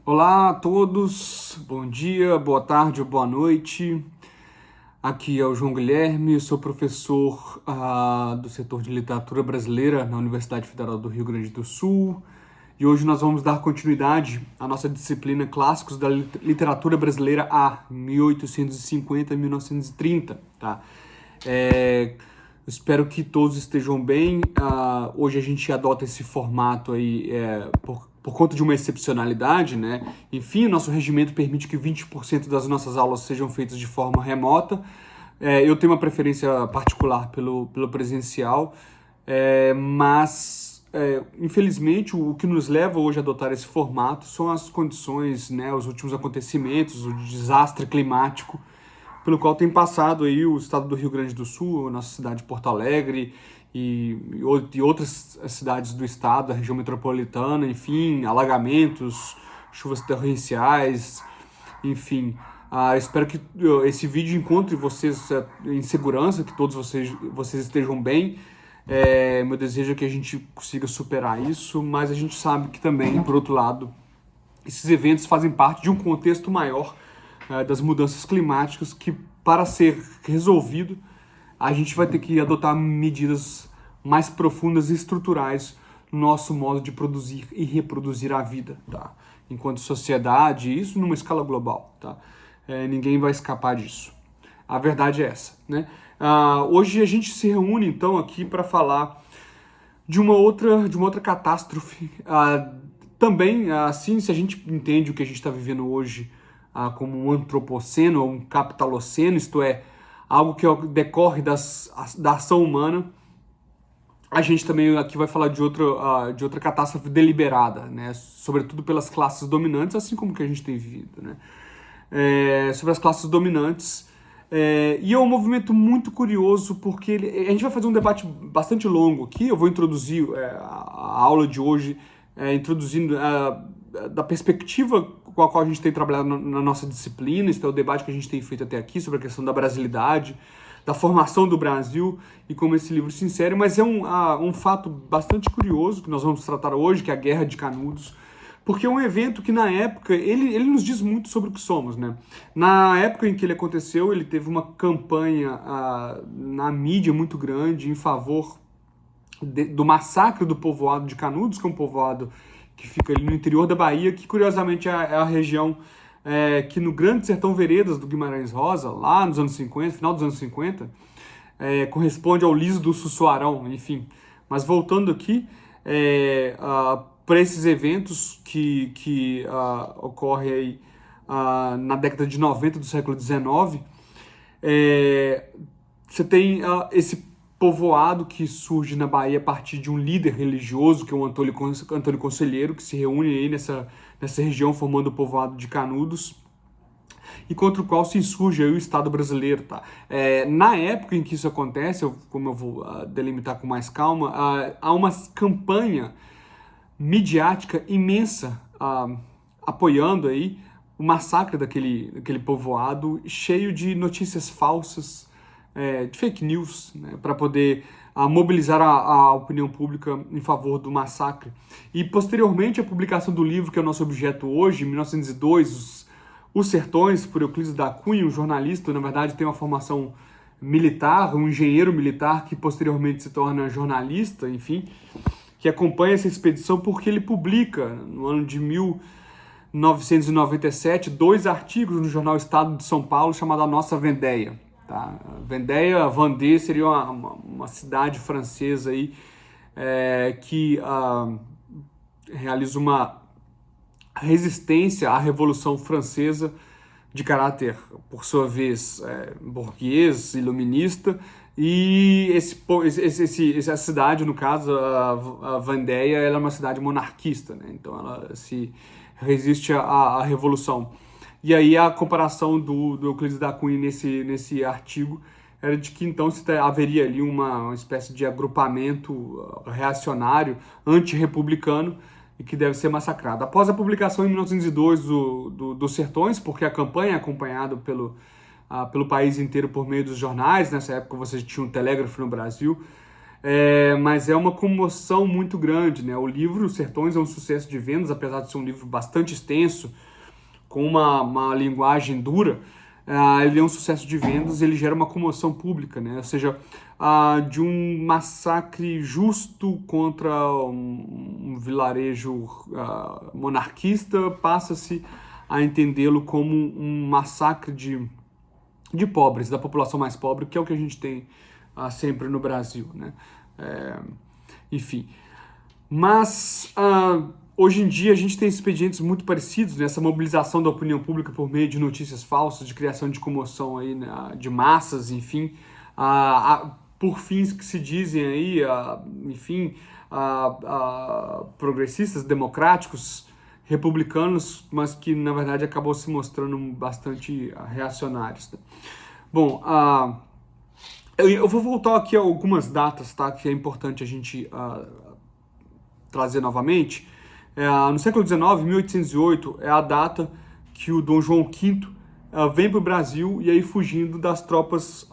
Olá a todos, bom dia, boa tarde ou boa noite. Aqui é o João Guilherme, sou professor do setor de literatura brasileira na Universidade Federal do Rio Grande do Sul. E hoje nós vamos dar continuidade à nossa disciplina Clássicos da Literatura Brasileira A, 1850 a 1930, tá? Espero que todos estejam bem. Hoje a gente adota esse formato aí por conta de uma excepcionalidade, né? Enfim, o nosso regimento permite que 20% das nossas aulas sejam feitas de forma remota. Eu tenho uma preferência particular pelo presencial, mas infelizmente o que nos leva hoje a adotar esse formato são as condições, né, os últimos acontecimentos, o desastre climático pelo qual tem passado aí o estado do Rio Grande do Sul, a nossa cidade de Porto Alegre e outras cidades do estado, da região metropolitana, enfim, alagamentos, chuvas torrenciais, enfim. Espero que esse vídeo encontre vocês em segurança, que todos vocês estejam bem. Meu desejo é que a gente consiga superar isso, mas a gente sabe que também, por outro lado, esses eventos fazem parte de um contexto maior das mudanças climáticas que, para ser resolvido, a gente vai ter que adotar medidas mais profundas e estruturais no nosso modo de produzir e reproduzir a vida, tá? Enquanto sociedade, isso numa escala global, tá? Ninguém vai escapar disso. A verdade é essa, né? Hoje a gente se reúne então aqui para falar de uma outra catástrofe. Também, assim, se a gente entende o que a gente está vivendo hoje como um antropoceno ou um capitaloceno, isto é, algo que decorre da ação humana, a gente também aqui vai falar de outra catástrofe deliberada, né? Sobretudo pelas classes dominantes, assim como que a gente tem vivido, né? Sobre as classes dominantes. E é um movimento muito curioso, porque a gente vai fazer um debate bastante longo aqui. Eu vou introduzir a aula de hoje, introduzindo da perspectiva com a qual a gente tem trabalhado na nossa disciplina. Esse é o debate que a gente tem feito até aqui sobre a questão da brasilidade, da formação do Brasil e como esse livro se insere, mas é um fato bastante curioso que nós vamos tratar hoje, que é a Guerra de Canudos, porque é um evento que, na época, ele nos diz muito sobre o que somos, né? Na época em que ele aconteceu, ele teve uma campanha na mídia muito grande em favor do massacre do povoado de Canudos, que é um povoado que fica ali no interior da Bahia, que, curiosamente, é a região que no Grande Sertão Veredas do Guimarães Rosa, lá nos anos 50, final dos anos 50, corresponde ao Liso do Sussuarão, enfim. Mas voltando aqui, para esses eventos que ocorrem aí, na década de 90 do século XIX, você tem esse povoado que surge na Bahia a partir de um líder religioso, que é o Antônio Conselheiro, que se reúne aí nessa região formando o povoado de Canudos, e contra o qual se insurge aí o Estado brasileiro, tá? Na época em que isso acontece, como eu vou delimitar com mais calma, há uma campanha midiática imensa apoiando aí o massacre daquele povoado, cheio de notícias falsas, de fake news, né, para poder mobilizar a opinião pública em favor do massacre. E posteriormente a publicação do livro, que é o nosso objeto hoje, em 1902, Os Sertões, por Euclides da Cunha, um jornalista, na verdade tem uma formação militar, um engenheiro militar que posteriormente se torna jornalista, enfim, que acompanha essa expedição porque ele publica, no ano de 1997, 2 artigos no jornal Estado de São Paulo, chamado A Nossa Vendéia. Tá? Vendée seria uma cidade francesa aí, que realiza uma resistência à Revolução Francesa de caráter, por sua vez, burguês, iluminista. E essa cidade, no caso, a Vendée, ela é uma cidade monarquista, né? Então ela se resiste à Revolução. E aí a comparação do Euclides da Cunha nesse artigo era de que então haveria ali uma espécie de agrupamento reacionário, antirrepublicano, e que deve ser massacrado. Após a publicação em 1902 dos Sertões, porque a campanha é acompanhada pelo país inteiro por meio dos jornais, nessa época você tinha um telégrafo no Brasil, Mas é uma comoção muito grande, né? O livro Os Sertões é um sucesso de vendas, apesar de ser um livro bastante extenso, com uma linguagem dura. Ele é um sucesso de vendas, ele gera uma comoção pública, né? Ou seja, de um massacre justo contra um vilarejo monarquista, passa-se a entendê-lo como um massacre de pobres, da população mais pobre, que é o que a gente tem sempre no Brasil, né? Enfim. Mas hoje em dia a gente tem expedientes muito parecidos, né? Essa mobilização da opinião pública por meio de notícias falsas, de criação de comoção aí, né? De massas, enfim, por fins que se dizem aí, enfim, progressistas, democráticos, republicanos, mas que na verdade acabou se mostrando bastante reacionários, né? Bom, eu vou voltar aqui a algumas datas, tá? Que é importante a gente trazer novamente. No século XIX, 1808, é a data que o Dom João V vem para o Brasil e aí fugindo das tropas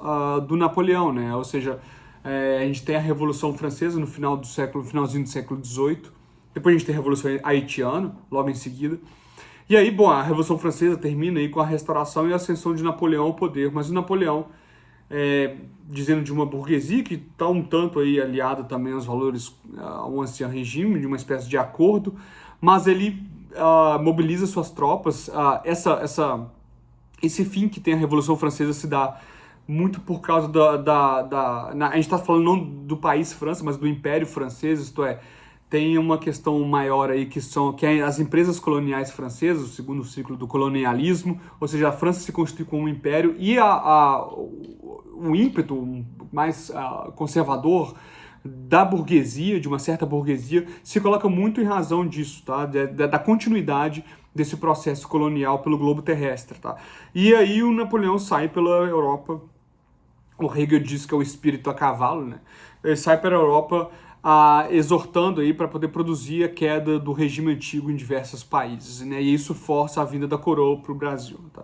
do Napoleão, né? Ou seja, a gente tem a Revolução Francesa no finalzinho do século XVIII, depois a gente tem a Revolução Haitiana, logo em seguida. E aí, bom, a Revolução Francesa termina aí com a restauração e a ascensão de Napoleão ao poder, mas o Napoleão, dizendo de uma burguesia que está um tanto aí aliada também aos valores ao ancien regime, de uma espécie de acordo, mas ele mobiliza suas tropas. Esse fim que tem a Revolução Francesa se dá muito por causa a gente está falando não do país França, mas do Império Francês, isto é, tem uma questão maior aí que é as empresas coloniais francesas, o segundo ciclo do colonialismo, ou seja, a França se constitui como um império e o ímpeto mais conservador da burguesia, de uma certa burguesia, se coloca muito em razão disso, tá? Da continuidade desse processo colonial pelo globo terrestre, tá? E aí o Napoleão sai pela Europa, o Hegel diz que é o espírito a cavalo, né? Ele sai pela Europa exortando aí para poder produzir a queda do regime antigo em diversos países, né? E isso força a vinda da coroa para o Brasil, tá?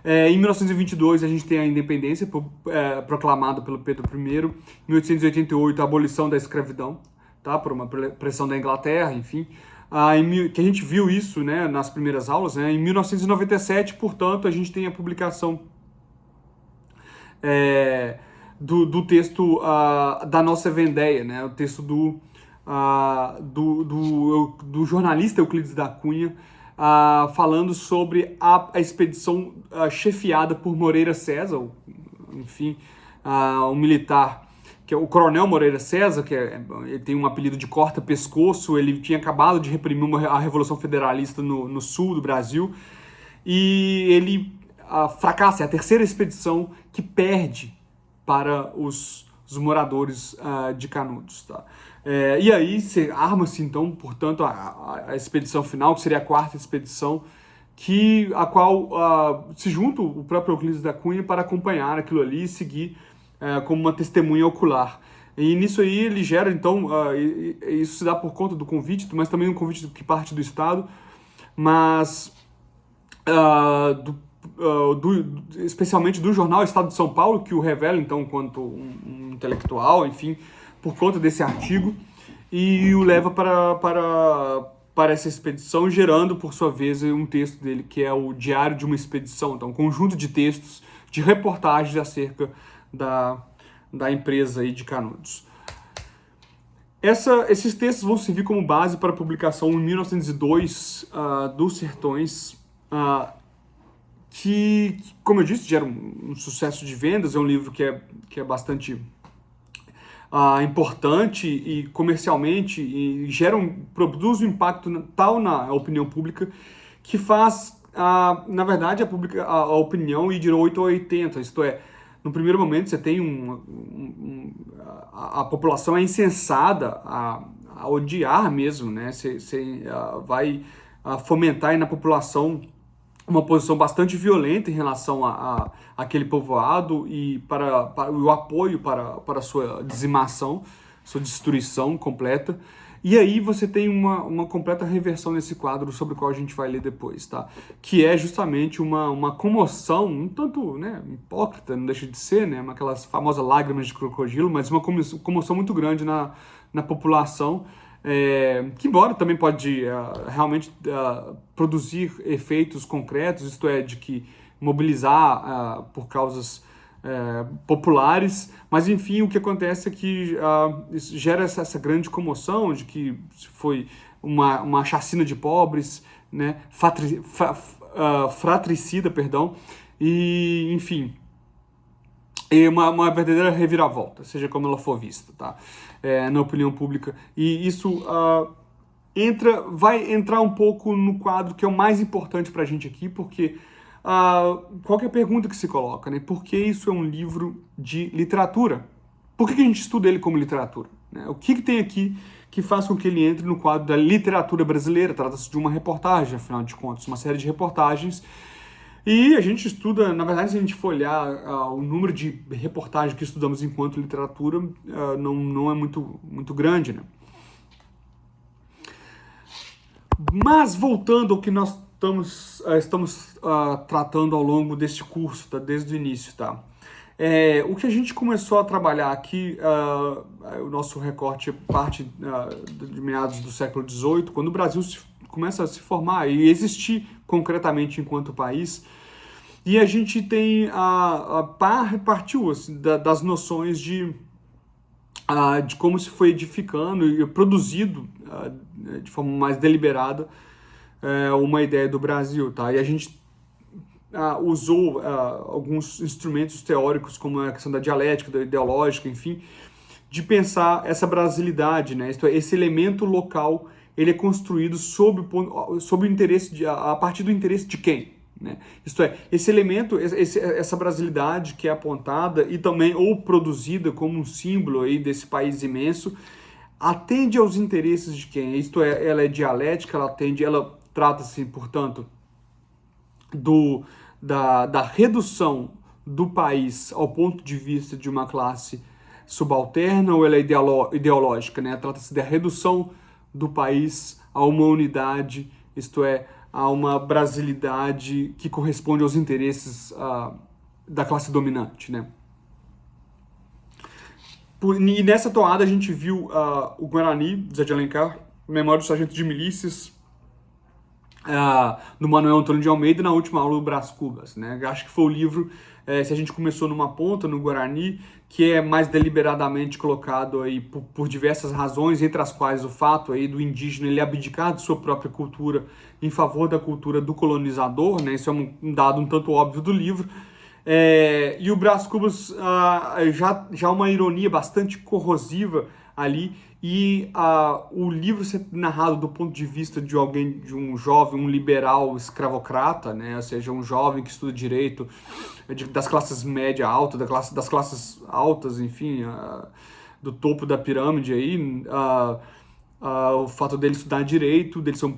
Em 1922 a gente tem a independência proclamada pelo Pedro I, em 1888 a abolição da escravidão, tá? Por uma pressão da Inglaterra, enfim, que a gente viu isso, né, nas primeiras aulas, né? Em 1997, portanto, a gente tem a publicação do texto da nossa Vendéia, né? O texto do jornalista Euclides da Cunha, falando sobre a expedição chefiada por Moreira César, enfim, um militar, que é o Coronel Moreira César, ele tem um apelido de corta-pescoço. Ele tinha acabado de reprimir a Revolução Federalista no sul do Brasil, e ele fracassa, é a terceira expedição que perde para os os moradores de Canudos, tá? E aí arma-se então, portanto, a expedição final, que seria a quarta expedição, a qual se junta o próprio Euclides da Cunha para acompanhar aquilo ali e seguir como uma testemunha ocular. E nisso aí ele gera, então, isso se dá por conta do convite, mas também um convite que parte do Estado, mas especialmente do jornal Estado de São Paulo, que o revela, então, enquanto um intelectual, enfim, por conta desse artigo, e o leva para essa expedição, gerando, por sua vez, um texto dele, que é o Diário de uma Expedição, então, um conjunto de textos, de reportagens acerca da empresa aí de Canudos. Esses textos vão servir como base para a publicação em 1902 dos Sertões, que, como eu disse, gera um sucesso de vendas. É um livro que é bastante importante e comercialmente, e produz um impacto tal na opinião pública que faz, na verdade, a opinião ir de 8 a 80, isto é, no primeiro momento você tem a população é insensada a odiar mesmo, né? Você vai fomentar aí na população uma posição bastante violenta em relação àquele povoado e para o apoio para sua dizimação, sua destruição completa. E aí você tem uma completa reversão nesse quadro sobre o qual a gente vai ler depois, tá? Que é justamente uma comoção, um tanto, né, hipócrita, não deixa de ser, né? Aquelas famosas lágrimas de crocodilo, mas uma comoção muito grande na população, que embora também pode realmente produzir efeitos concretos, isto é, de que mobilizar por causas populares, mas enfim, o que acontece é que isso gera essa grande comoção de que foi uma chacina de pobres, né, fratricida, perdão, e enfim, é uma verdadeira reviravolta, seja como ela for vista, tá? Na opinião pública. E isso vai entrar um pouco no quadro que é o mais importante pra gente aqui, porque qual que é a pergunta que se coloca, né? Por que isso é um livro de literatura? Por que a gente estuda ele como literatura, né? O que tem aqui que faz com que ele entre no quadro da literatura brasileira? Trata-se de uma reportagem, afinal de contas, uma série de reportagens. E a gente estuda, na verdade, se a gente for olhar o número de reportagens que estudamos enquanto literatura, não é muito grande, né? Mas voltando ao que nós estamos tratando ao longo deste curso, tá? Desde o início, tá? O que a gente começou a trabalhar aqui, o nosso recorte parte de meados do século XVIII, quando o Brasil começa a se formar e existir concretamente enquanto país, e a gente tem partiu assim, das noções de como se foi edificando e produzido de forma mais deliberada uma ideia do Brasil, tá? E a gente usou alguns instrumentos teóricos, como a questão da dialética, da ideológica, enfim, de pensar essa brasilidade, né? Isto é, esse elemento local, ele é construído sob o interesse a partir do interesse de quem? Né? Isto é, esse elemento, essa brasilidade que é apontada e também ou produzida como um símbolo aí desse país imenso, atende aos interesses de quem? Isto é, ela é dialética, ela trata-se, portanto, da redução do país ao ponto de vista de uma classe subalterna, ou ela é ideológica, né? Trata-se da redução do país a uma unidade, isto é, a uma brasilidade que corresponde aos interesses da classe dominante, né? E nessa toada a gente viu o Guarani, Zé de Alencar, Memória do Sargento de Milícias, do Manuel Antônio de Almeida, na última aula do Brás Cubas, né? Acho que foi o livro, se a gente começou numa ponta, no Guarani, que é mais deliberadamente colocado aí por diversas razões, entre as quais o fato aí do indígena ele abdicar de sua própria cultura em favor da cultura do colonizador, né? Isso é um dado um tanto óbvio do livro. E o Brás Cubas já uma ironia bastante corrosiva ali, e o livro ser narrado do ponto de vista de um jovem, um liberal escravocrata, né? Ou seja, um jovem que estuda direito, das classes média alta, das classes altas, enfim, do topo da pirâmide aí, o fato dele estudar direito, dele ser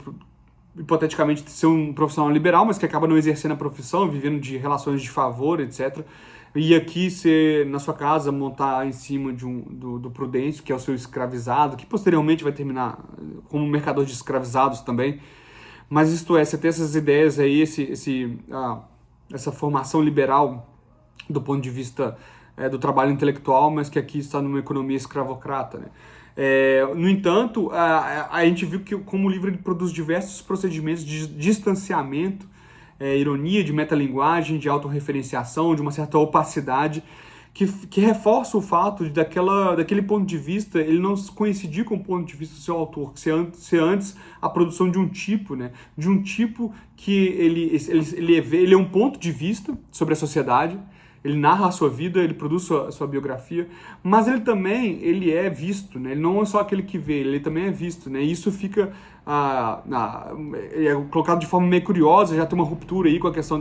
hipoteticamente ser um profissional liberal, mas que acaba não exercendo a profissão, vivendo de relações de favor, etc. E aqui, na sua casa, montar em cima do Prudêncio, que é o seu escravizado, que posteriormente vai terminar como mercador de escravizados também. Mas isto é, você ter essas ideias aí, essa formação liberal do ponto de vista do trabalho intelectual, mas que aqui está numa economia escravocrata, né? No entanto, a gente viu que como o livro ele produz diversos procedimentos de distanciamento, ironia, de metalinguagem, de autorreferenciação, de uma certa opacidade, que reforça o fato de daquele ponto de vista ele não coincidir com o ponto de vista do seu autor, que ser antes a produção de um tipo, né? De um tipo que ele é um ponto de vista sobre a sociedade. Ele narra a sua vida, ele produz sua biografia, mas ele é visto, né? Ele não é só aquele que vê, ele também é visto, né? E isso fica colocado de forma meio curiosa, já tem uma ruptura aí com a questão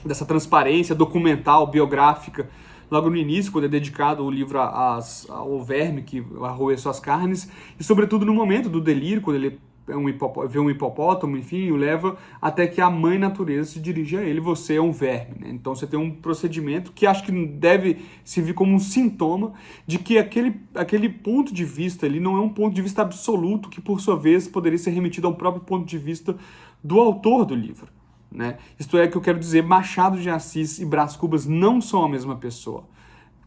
dessa transparência documental, biográfica, logo no início, quando é dedicado o livro ao verme que arroia suas carnes, e sobretudo no momento do delírio, quando ele vê um hipopótamo, enfim, o leva até que a mãe natureza se dirige a ele, você é um verme, né? Então você tem um procedimento que acho que deve servir como um sintoma de que aquele ponto de vista ali não é um ponto de vista absoluto, que por sua vez poderia ser remetido ao próprio ponto de vista do autor do livro, né? Isto é, que eu quero dizer, Machado de Assis e Brás Cubas não são a mesma pessoa.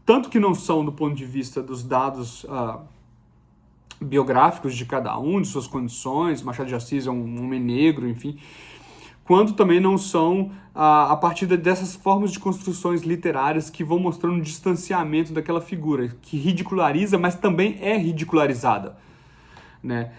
Tanto que não são do ponto de vista dos dados biográficos de cada um, de suas condições, Machado de Assis é um homem negro, enfim, quanto também não são a partir dessas formas de construções literárias que vão mostrando um distanciamento daquela figura, que ridiculariza, mas também é ridicularizada, né?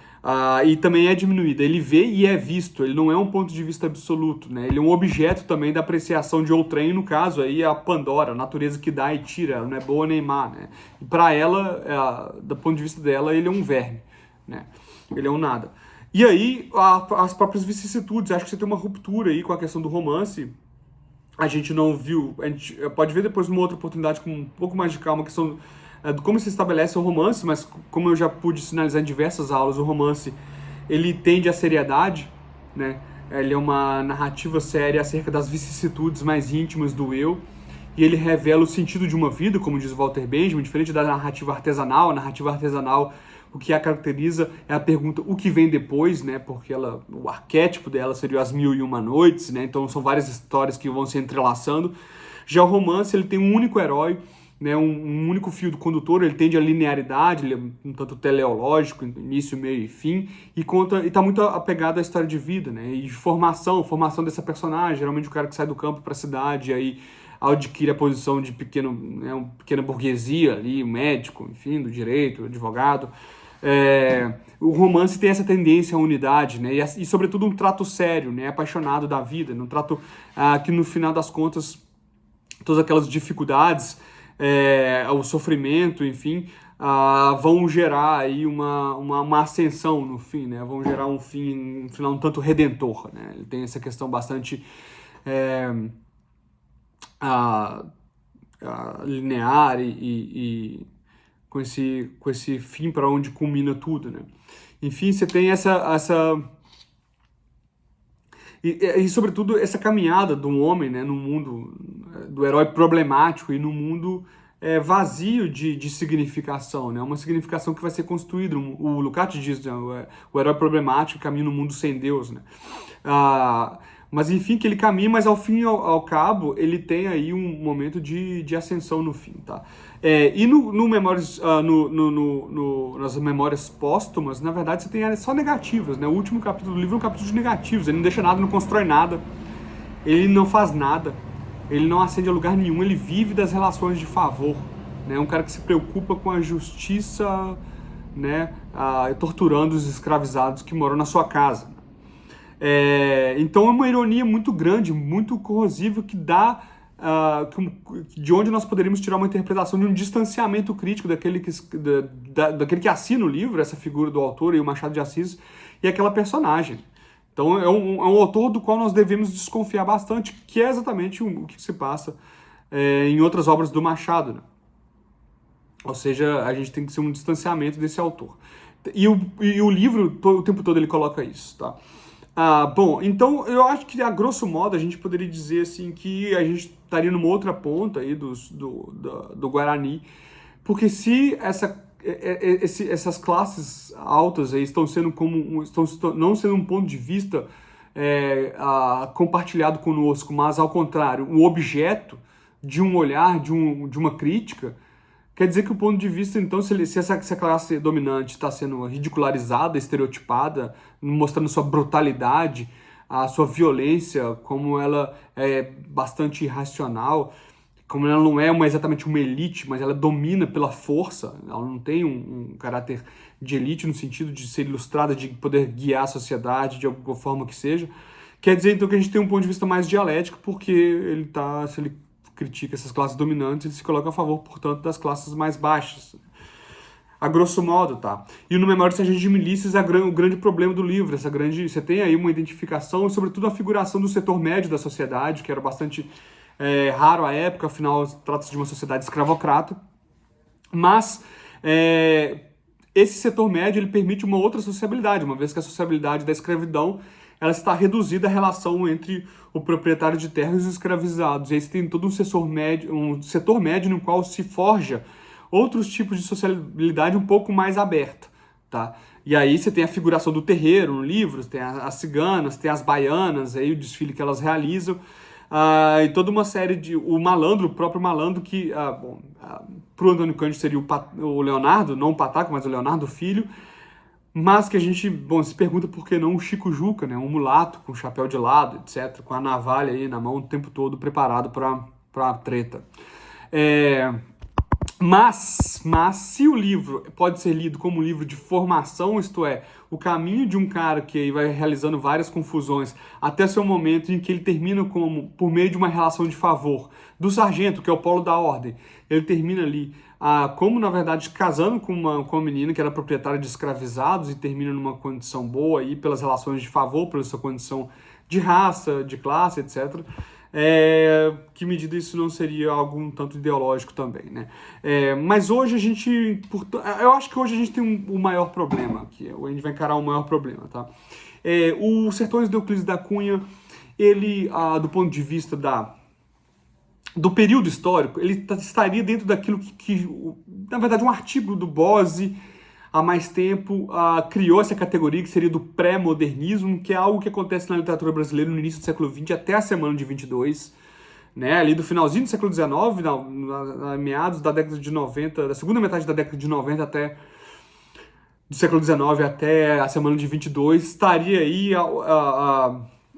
E também é diminuída. Ele vê e é visto, ele não é um ponto de vista absoluto, né? Ele é um objeto também da apreciação de outrem, no caso aí a Pandora, a natureza que dá e tira, ela não é boa nem má, né? E para ela, do ponto de vista dela, ele é um verme, né? Ele é um nada. E aí, as próprias vicissitudes, acho que você tem uma ruptura aí com a questão do romance. A gente não viu, a gente pode ver depois numa outra oportunidade com um pouco mais de calma, a questão de como se estabelece o romance, mas como eu já pude sinalizar em diversas aulas, o romance, ele tende à seriedade, né? Ele é uma narrativa séria acerca das vicissitudes mais íntimas do eu, e ele revela o sentido de uma vida, como diz Walter Benjamin, diferente da narrativa artesanal. A narrativa artesanal, o que a caracteriza é a pergunta, o que vem depois, né? Porque o arquétipo dela seria as 1001 Noites, né? Então são várias histórias que vão se entrelaçando. Já o romance, ele tem um único herói, né, um único fio do condutor, ele tende à linearidade, ele é um tanto teleológico, início, meio e fim, e está muito apegado à história de vida, né, e de formação dessa personagem, geralmente o cara que sai do campo para a cidade, e aí adquire a posição de uma pequena burguesia ali, um médico, enfim, do direito, advogado. O romance tem essa tendência à unidade, né, e sobretudo um trato sério, né, apaixonado da vida, um trato que no final das contas, todas aquelas dificuldades, o sofrimento, enfim, vão gerar aí uma ascensão no fim, né? Vão gerar um final um tanto redentor, né? Ele tem essa questão bastante linear e com esse fim para onde culmina tudo, né? Enfim, você tem e sobretudo, essa caminhada de um homem, né, no mundo do herói problemático e no mundo vazio de significação, né, uma significação que vai ser construída. O Lukács diz, né, o herói problemático caminha no mundo sem Deus, né. Mas enfim, que ele caminha, mas ao fim e ao cabo, ele tem aí um momento de ascensão no fim, tá? E nas memórias póstumas, na verdade, você tem só negativas, né? O último capítulo do livro é um capítulo de negativos, ele não deixa nada, não constrói nada, ele não faz nada, ele não ascende a lugar nenhum, ele vive das relações de favor, né? Um cara que se preocupa com a justiça, né? Torturando os escravizados que moram na sua casa. Então é uma ironia muito grande, muito corrosiva, que dá de onde nós poderíamos tirar uma interpretação de um distanciamento crítico daquele que assina o livro, essa figura do autor e o Machado de Assis, e aquela personagem. Então é um autor do qual nós devemos desconfiar bastante, que é exatamente o que se passa em outras obras do Machado, né? Ou seja, a gente tem que ser um distanciamento desse autor. E o livro, o tempo todo, ele coloca isso, tá? Bom, então eu acho que a grosso modo a gente poderia dizer assim que a gente estaria numa outra ponta aí do Guarani, porque se essas classes altas aí estão não sendo um ponto de vista compartilhado conosco, mas ao contrário, um objeto de um olhar, de uma crítica, quer dizer que o ponto de vista, então, se essa classe dominante está sendo ridicularizada, estereotipada, mostrando sua brutalidade, a sua violência, como ela é bastante irracional, como ela não é exatamente uma elite, mas ela domina pela força, ela não tem um caráter de elite no sentido de ser ilustrada, de poder guiar a sociedade de alguma forma que seja, quer dizer, então, que a gente tem um ponto de vista mais dialético, porque se ele critica essas classes dominantes, ele se coloca a favor, portanto, das classes mais baixas. A grosso modo, tá? E no Memórias de Milícias é o grande problema do livro, você tem aí uma identificação, e sobretudo a figuração do setor médio da sociedade, que era bastante raro à época, afinal, trata-se de uma sociedade escravocrata, mas esse setor médio ele permite uma outra sociabilidade, uma vez que a sociabilidade da escravidão ela está reduzida à relação entre o proprietário de terras e os escravizados. E aí você tem todo um setor médio no qual se forja outros tipos de sociabilidade um pouco mais aberta, tá? E aí você tem a figuração do terreiro no livro, tem as ciganas, tem as baianas, aí o desfile que elas realizam, e toda uma série de... o próprio malandro, que, pro Antônio Cândido seria o Leonardo, não o Pataco, mas o Leonardo Filho, mas que a gente, se pergunta por que não o Chico Juca, né? Um mulato com chapéu de lado, etc., com a navalha aí na mão o tempo todo, preparado para a treta. Mas se o livro pode ser lido como um livro de formação, isto é, o caminho de um cara que aí vai realizando várias confusões até seu momento em que ele termina por meio de uma relação de favor do sargento, que é o polo da ordem, ele termina ali como, na verdade, casando com uma menina que era proprietária de escravizados e termina numa condição boa aí pelas relações de favor, pela sua condição de raça, de classe, etc., que medida isso não seria algo um tanto ideológico também, né? Mas hoje a gente... eu acho que hoje a gente tem um maior problema aqui. A gente vai encarar um maior problema, tá? O Sertões de Euclides da Cunha, ele, do ponto de vista do período histórico, ele estaria dentro daquilo que na verdade, um artigo do Bose, há mais tempo, criou essa categoria que seria do pré-modernismo, que é algo que acontece na literatura brasileira no início do século XX até a semana de 22, né? Ali do finalzinho do século XIX, meados da década de 90, da segunda metade da década de 90 do século XIX até a semana de 22, estaria aí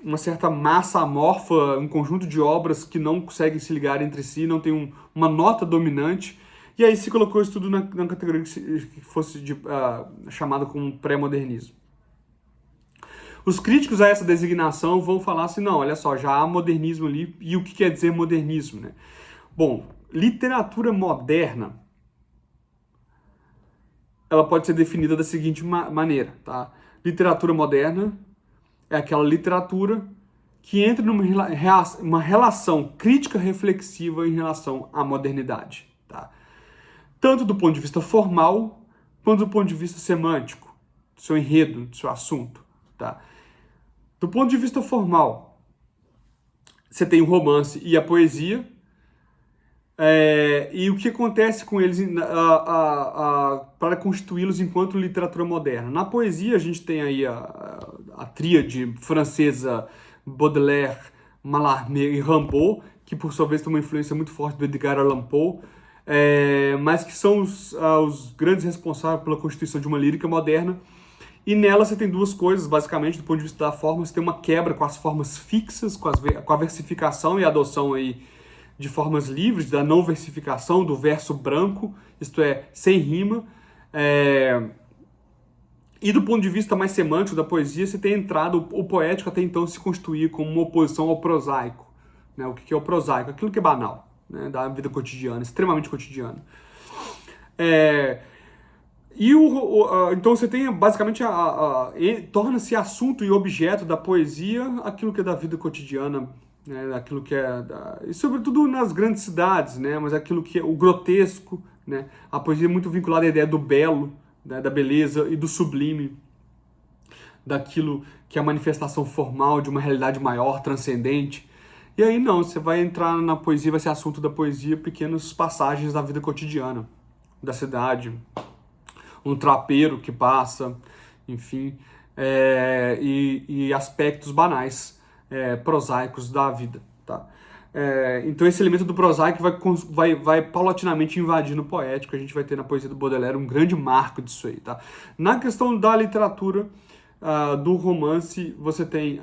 uma certa massa amorfa, um conjunto de obras que não conseguem se ligar entre si, não tem uma nota dominante. E aí se colocou isso tudo na categoria que fosse chamada como pré-modernismo. Os críticos a essa designação vão falar assim, não, olha só, já há modernismo ali, e o que quer dizer modernismo, né? Bom, literatura moderna, ela pode ser definida da seguinte maneira, tá? Literatura moderna é aquela literatura que entra numa relação crítica reflexiva em relação à modernidade, tá? Tanto do ponto de vista formal, quanto do ponto de vista semântico, do seu enredo, do seu assunto, tá? Do ponto de vista formal, você tem o romance e a poesia, e o que acontece com eles para constituí-los enquanto literatura moderna. Na poesia, a gente tem aí a tríade francesa Baudelaire, Mallarmé e Rimbaud, que por sua vez tem uma influência muito forte do Edgar Allan Poe, mas que são os grandes responsáveis pela constituição de uma lírica moderna. E nela você tem duas coisas, basicamente, do ponto de vista da forma, você tem uma quebra com as formas fixas, com a versificação e a adoção aí de formas livres, da não versificação, do verso branco, isto é, sem rima. E do ponto de vista mais semântico da poesia, você tem entrado, o poético até então se constituía como uma oposição ao prosaico. Né? O que é o prosaico? Aquilo que é banal, né? Da vida cotidiana, extremamente cotidiana. Então você tem basicamente torna-se assunto e objeto da poesia aquilo que é da vida cotidiana, né, aquilo que e sobretudo nas grandes cidades, né, mas aquilo que é o grotesco, né, a poesia é muito vinculada à ideia do belo, né, da beleza e do sublime, daquilo que é a manifestação formal de uma realidade maior, transcendente. E aí não, você vai entrar na poesia, vai ser assunto da poesia, pequenas passagens da vida cotidiana, da cidade, um trapeiro que passa, enfim, e aspectos banais, prosaicos da vida, tá? Então esse elemento do prosaico vai paulatinamente invadindo o poético. A gente vai ter na poesia do Baudelaire um grande marco disso aí, tá? Na questão da literatura, do romance, você tem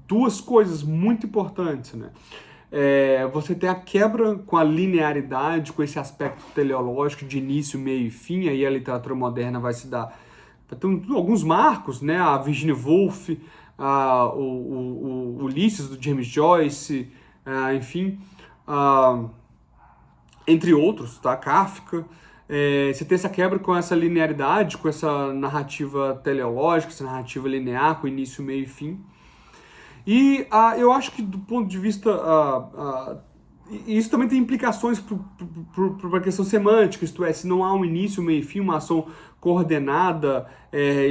duas coisas muito importantes, né? Você tem a quebra com a linearidade, com esse aspecto teleológico de início, meio e fim. Aí a literatura moderna vai se dar... Vai ter alguns marcos, né? A Virginia Woolf, o Ulisses, do James Joyce, enfim, entre outros, tá? Kafka. Você tem essa quebra com essa linearidade, com essa narrativa teleológica, essa narrativa linear, com início, meio e fim. E eu acho que do ponto de vista E isso também tem implicações para a questão semântica, isto é, se não há um início, meio e fim, uma ação coordenada,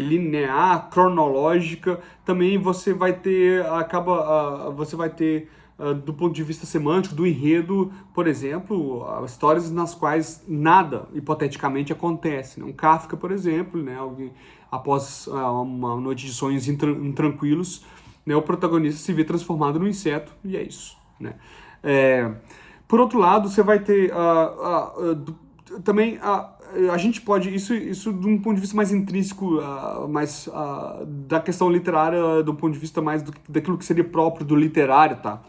linear, cronológica, também você vai ter, do ponto de vista semântico, do enredo, por exemplo, histórias nas quais nada, hipoteticamente, acontece. Né? Um Kafka, por exemplo, né? Alguém, após uma noite de sonhos intranquilos, né? O protagonista se vê transformado num inseto, e é isso. Né? Por outro lado, você vai ter também a gente pode isso de um ponto de vista mais intrínseco, mais da questão literária, do ponto de vista mais daquilo que seria próprio do literário, tá?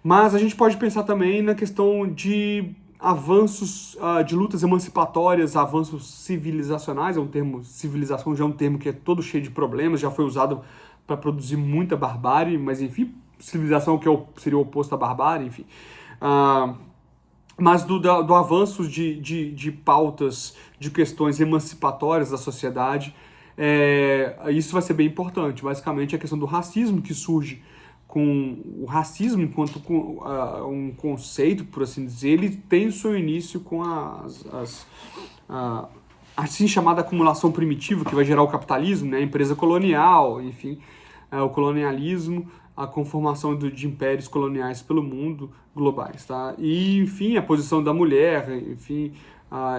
Mas a gente pode pensar também na questão de avanços, de lutas emancipatórias, avanços civilizacionais. Civilização já é um termo que é todo cheio de problemas, já foi usado para produzir muita barbárie, mas enfim, civilização que seria o oposto à barbárie, enfim. Mas do avanço de pautas, de questões emancipatórias da sociedade, isso vai ser bem importante. Basicamente, a questão do racismo que surge com o racismo enquanto um conceito, por assim dizer, ele tem o seu início com a assim chamada acumulação primitiva, que vai gerar o capitalismo, né, a empresa colonial, enfim, o colonialismo, a conformação de impérios coloniais pelo mundo, globais, tá? E, enfim, a posição da mulher, enfim,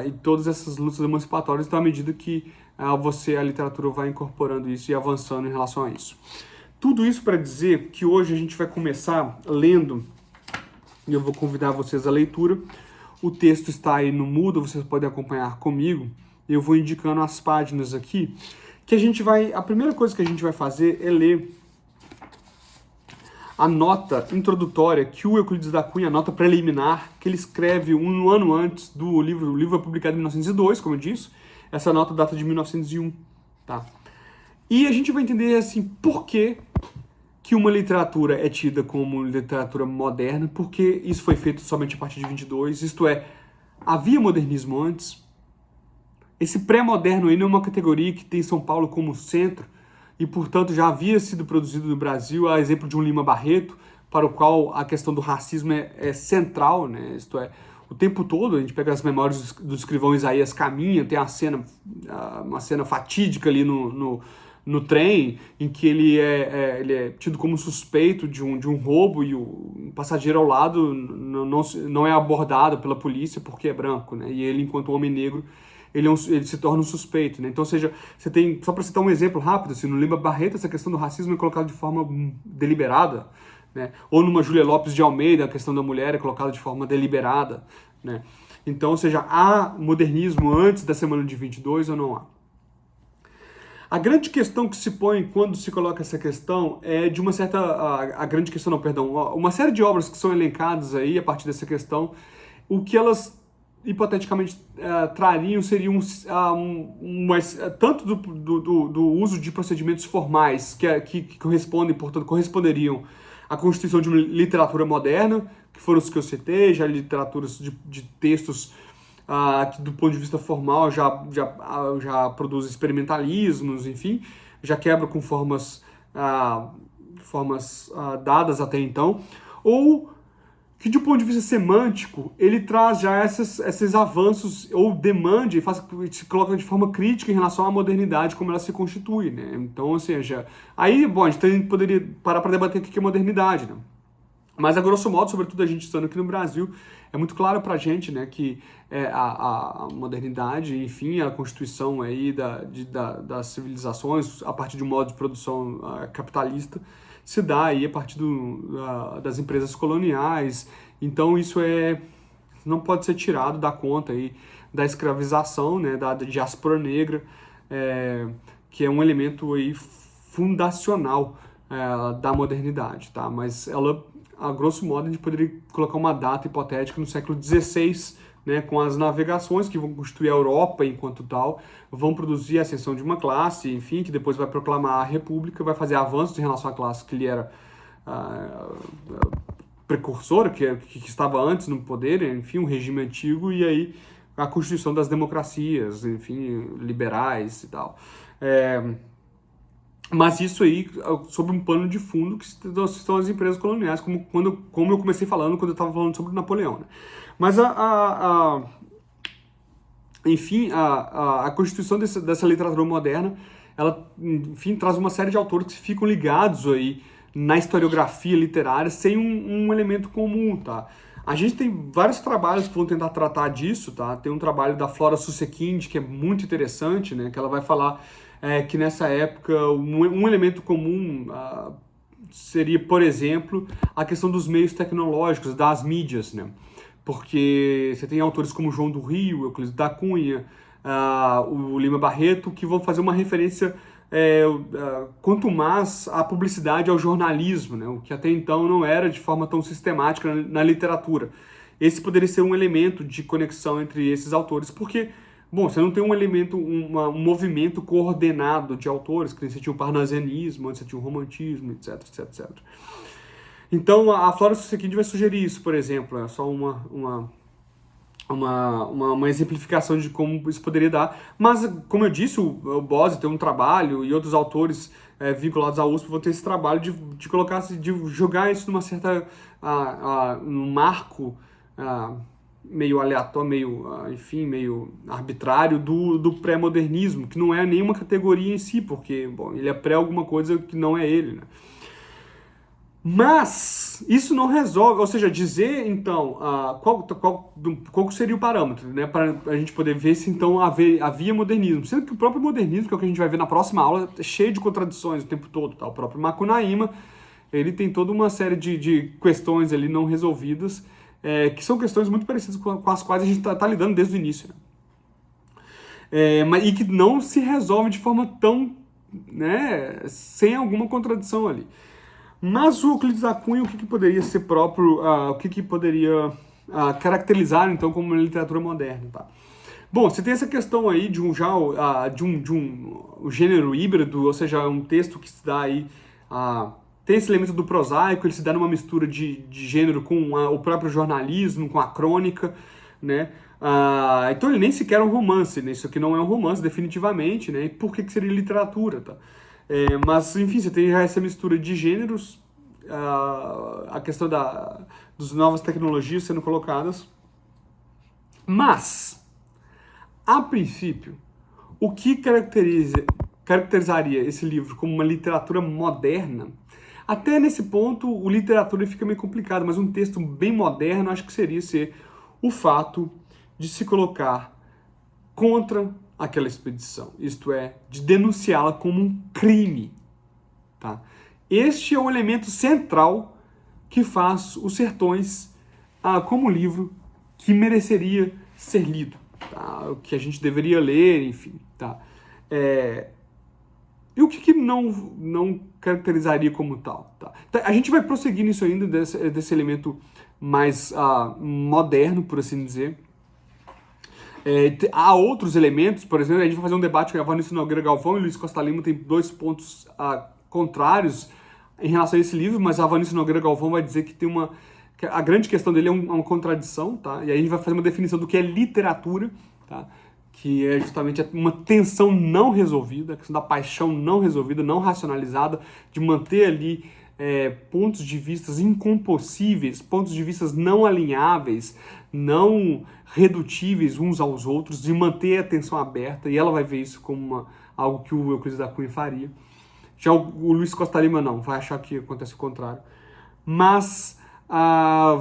e todas essas lutas emancipatórias, então, à medida que a literatura vai incorporando isso e avançando em relação a isso. Tudo isso para dizer que hoje a gente vai começar lendo, e eu vou convidar vocês à leitura. O texto está aí no Moodle, vocês podem acompanhar comigo. Eu vou indicando as páginas aqui, que a primeira coisa que a gente vai fazer é ler a nota introdutória que o Euclides da Cunha, a nota preliminar, que ele escreve um ano antes do livro. O livro é publicado em 1902, como eu disse. Essa nota data de 1901, tá? E a gente vai entender, assim, por que uma literatura é tida como literatura moderna, porque isso foi feito somente a partir de 22, isto é, havia modernismo antes. Esse pré-moderno aí não é uma categoria que tem São Paulo como centro, e, portanto, já havia sido produzido no Brasil, a exemplo de um Lima Barreto, para o qual a questão do racismo é central, né? Isto é, o tempo todo, a gente pega as memórias do escrivão Isaías Caminha, tem uma cena fatídica ali no trem, em que ele é tido como suspeito de um roubo e o passageiro ao lado não é abordado pela polícia porque é branco, né? E ele, enquanto homem negro, ele se torna um suspeito, né? Então, ou seja, você tem, só para citar um exemplo rápido, assim, no Lima Barreto, essa questão do racismo é colocada de forma deliberada, né? Ou numa Júlia Lopes de Almeida, a questão da mulher é colocada de forma deliberada, né? Então, ou seja, há modernismo antes da semana de 22 ou não há? A grande questão que se põe quando se coloca essa questão é de uma certa... A grande questão, não, perdão. Uma série de obras que são elencadas aí a partir dessa questão, o que elas hipoteticamente trariam seriam tanto do uso de procedimentos formais que correspondem, portanto, corresponderiam à constituição de uma literatura moderna, que foram os que eu citei, já literaturas de textos que do ponto de vista formal já produz experimentalismos, enfim, já quebra com formas dadas até então, ou que de ponto de vista semântico, ele traz já esses avanços, ou demande, se coloca de forma crítica em relação à modernidade, como ela se constitui, né? Então, ou seja, aí, bom, a gente poderia parar para debater o que é modernidade, né? Mas, a grosso modo, sobretudo a gente estando aqui no Brasil, é muito claro para a gente, né, que a modernidade, enfim, a constituição aí das civilizações, a partir de um modo de produção capitalista, se dá aí a partir das empresas coloniais. Então isso não pode ser tirado da conta aí da escravização, né, da diáspora negra, que é um elemento aí fundacional da modernidade, tá? Mas ela, a grosso modo, a gente poderia colocar uma data hipotética no século XVI, né, com as navegações que vão constituir a Europa enquanto tal, vão produzir a ascensão de uma classe, enfim, que depois vai proclamar a República, vai fazer avanços em relação à classe que lhe era precursora, que estava antes no poder, enfim, um regime antigo, e aí a constituição das democracias, enfim, liberais e tal. Mas isso aí, sob um pano de fundo, que estão as empresas coloniais, como eu comecei falando quando eu estava falando sobre Napoleão, né? Mas, enfim, a constituição dessa literatura moderna, ela, enfim, traz uma série de autores que ficam ligados aí na historiografia literária sem um elemento comum, tá? A gente tem vários trabalhos que vão tentar tratar disso, tá? Tem um trabalho da Flora Susekind, que é muito interessante, né? Que ela vai falar que nessa época um elemento comum seria, por exemplo, a questão dos meios tecnológicos, das mídias, né? Porque você tem autores como João do Rio, Euclides da Cunha, o Lima Barreto, que vão fazer uma referência quanto mais à publicidade, ao jornalismo, né? O que até então não era de forma tão sistemática na literatura. Esse poderia ser um elemento de conexão entre esses autores, porque, bom, você não tem um elemento, um movimento coordenado de autores, que você tinha o parnasianismo, onde você tinha o romantismo, etc, etc, etc. Então, a Flora Susekind vai sugerir isso, por exemplo, é só uma exemplificação de como isso poderia dar. Mas, como eu disse, o Bose tem um trabalho e outros autores vinculados à USP vão ter esse trabalho de colocar, de jogar isso numa certa, num marco meio aleatório, enfim, meio arbitrário do pré-modernismo, que não é nenhuma categoria em si, porque, bom, ele é pré alguma coisa que não é ele, né? Mas isso não resolve, ou seja, dizer então qual seria o parâmetro, né, para a gente poder ver se então havia modernismo, sendo que o próprio modernismo, que é o que a gente vai ver na próxima aula, é cheio de contradições o tempo todo, tá? O próprio Macunaíma, ele tem toda uma série de questões ali não resolvidas, que são questões muito parecidas com as quais a gente está lidando desde o início, né? E que não se resolve de forma tão, né, sem alguma contradição ali. Mas o Euclides da Cunha, o que poderia ser próprio, o que poderia caracterizar, então, como uma literatura moderna, tá? Bom, você tem essa questão aí de um gênero híbrido, ou seja, um texto que se dá aí, tem esse elemento do prosaico, ele se dá numa mistura de gênero com o próprio jornalismo, com a crônica, né? Então ele nem sequer é um romance, né? Isso aqui não é um romance, definitivamente, né? E por que seria literatura, tá? Mas, enfim, você tem já essa mistura de gêneros, a questão das novas tecnologias sendo colocadas. Mas, a princípio, o que caracterizaria esse livro como uma literatura moderna? Até nesse ponto, o literatura fica meio complicado, mas um texto bem moderno acho que seria ser o fato de se colocar contra aquela expedição, isto é, de denunciá-la como um crime, tá? Este é o elemento central que faz Os Sertões como livro que mereceria ser lido, tá? O que a gente deveria ler, enfim, tá? E o que não caracterizaria como tal, tá? Então, a gente vai prosseguir nisso ainda, desse elemento mais moderno, por assim dizer. Há outros elementos, por exemplo, a gente vai fazer um debate com a Vanessa Nogueira Galvão e Luiz Costa Lima, tem dois pontos contrários em relação a esse livro, mas a Vanessa Nogueira Galvão vai dizer que que a grande questão dele é uma contradição, tá? E aí a gente vai fazer uma definição do que é literatura, tá? Que é justamente uma tensão não resolvida, a questão da paixão não resolvida, não racionalizada, de manter ali pontos de vista incompossíveis, pontos de vista não alinháveis, não redutíveis uns aos outros, de manter a atenção aberta, e ela vai ver isso como algo que o Euclides da Cunha faria. Já o Luiz Costa Lima não, vai achar que acontece o contrário. Mas,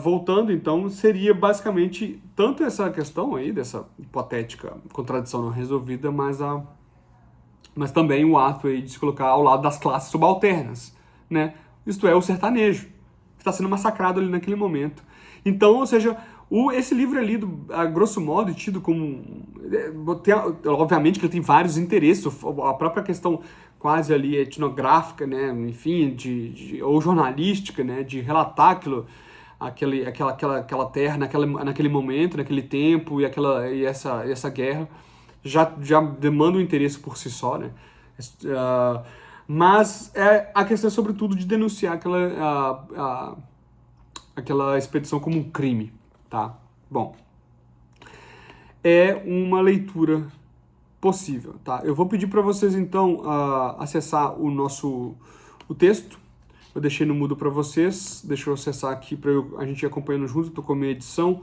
voltando então, seria basicamente tanto essa questão aí, dessa hipotética contradição não resolvida, mas também o ato aí de se colocar ao lado das classes subalternas, né? Isto é, o sertanejo, que está sendo massacrado ali naquele momento. Então, ou seja, esse livro é lido, a grosso modo, tido como... obviamente que ele tem vários interesses, a própria questão quase ali etnográfica, né, enfim, ou jornalística, né, de relatar aquela terra naquele momento, naquele tempo, e essa guerra, já demanda um interesse por si só, né? Mas a questão é sobretudo de denunciar aquela expedição como um crime, tá? Bom, é uma leitura possível, tá? Eu vou pedir para vocês, então, acessar o texto. Eu deixei no mudo para vocês, deixa eu acessar aqui para a gente ir acompanhando junto, estou com a minha edição.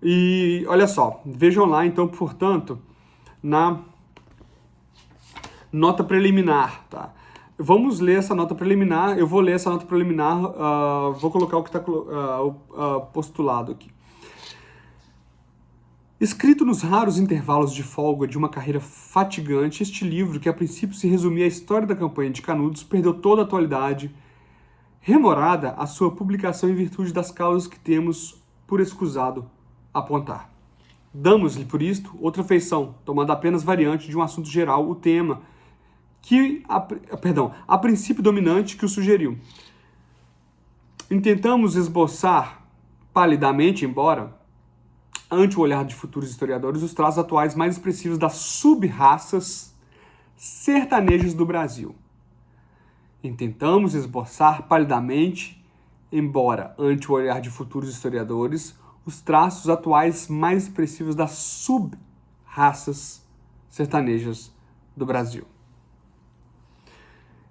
E olha só, vejam lá, então, portanto, na nota preliminar, tá? Vamos ler essa nota preliminar, eu vou ler essa nota preliminar, vou colocar o que está postulado aqui. Escrito nos raros intervalos de folga de uma carreira fatigante, este livro, que a princípio se resumia à história da campanha de Canudos, perdeu toda a atualidade, remorada a sua publicação em virtude das causas que temos por escusado apontar. Damos-lhe, por isto, outra feição, tomando apenas variante de um assunto geral, o tema, a princípio dominante que o sugeriu. Intentamos esboçar, palidamente, embora, ante o olhar de futuros historiadores, os traços atuais mais expressivos das sub-raças sertanejas do Brasil. Intentamos esboçar palidamente, embora, ante o olhar de futuros historiadores, os traços atuais mais expressivos das sub-raças sertanejas do Brasil.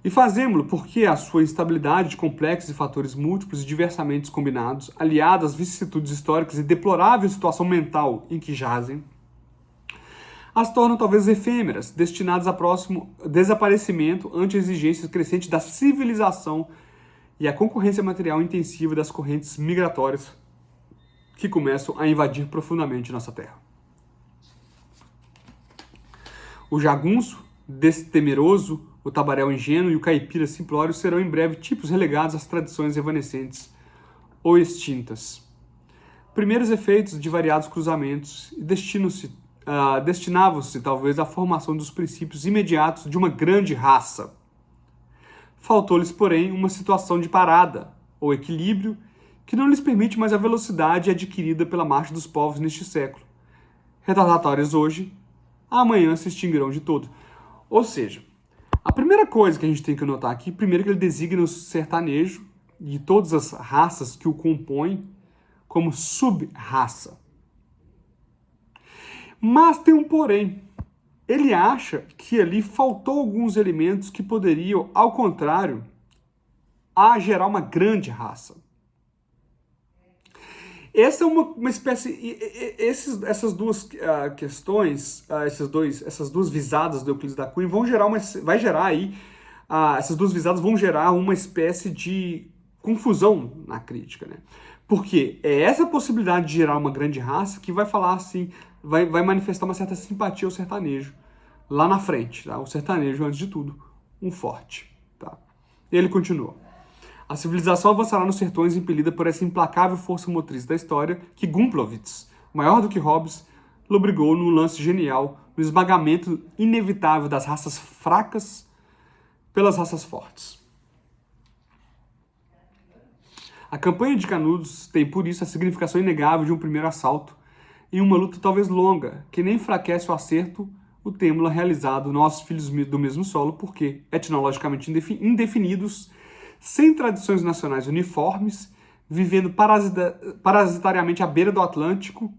E fazemos-lo porque a sua instabilidade de complexos e fatores múltiplos e diversamente combinados, aliadas às vicissitudes históricas e deplorável situação mental em que jazem, as tornam talvez efêmeras, destinadas a próximo desaparecimento ante a exigência crescente da civilização e a concorrência material intensiva das correntes migratórias que começam a invadir profundamente nossa terra. O jagunço, destemeroso, o tabaréu ingênuo e o caipira simplório serão em breve tipos relegados às tradições evanescentes ou extintas. Primeiros efeitos de variados cruzamentos destinavam-se talvez à formação dos princípios imediatos de uma grande raça. Faltou-lhes, porém, uma situação de parada, ou equilíbrio, que não lhes permite mais a velocidade adquirida pela marcha dos povos neste século. Retardatários hoje, amanhã se extinguirão de todo. Ou seja, a primeira coisa que a gente tem que notar aqui, primeiro que ele designa o sertanejo e todas as raças que o compõem como sub-raça. Mas tem um porém. Ele acha que ali faltou alguns elementos que poderiam, ao contrário, gerar uma grande raça. Essa é uma espécie... Essas duas questões, essas duas visadas do Euclides da Cunha essas duas visadas vão gerar uma espécie de confusão na crítica, né? Porque é essa possibilidade de gerar uma grande raça que vai falar assim, vai manifestar uma certa simpatia ao sertanejo lá na frente, tá? O sertanejo, antes de tudo, um forte, tá? Ele continua. A civilização avançará nos sertões impelida por essa implacável força motriz da história que Gumplowicz, maior do que Hobbes, lobrigou no lance genial, no esmagamento inevitável das raças fracas pelas raças fortes. A campanha de Canudos tem, por isso, a significação inegável de um primeiro assalto em uma luta talvez longa, que nem enfraquece o acerto, o têmula realizado nossos filhos do mesmo solo, porque, etnologicamente indefinidos, sem tradições nacionais uniformes, vivendo parasitariamente à beira do Atlântico,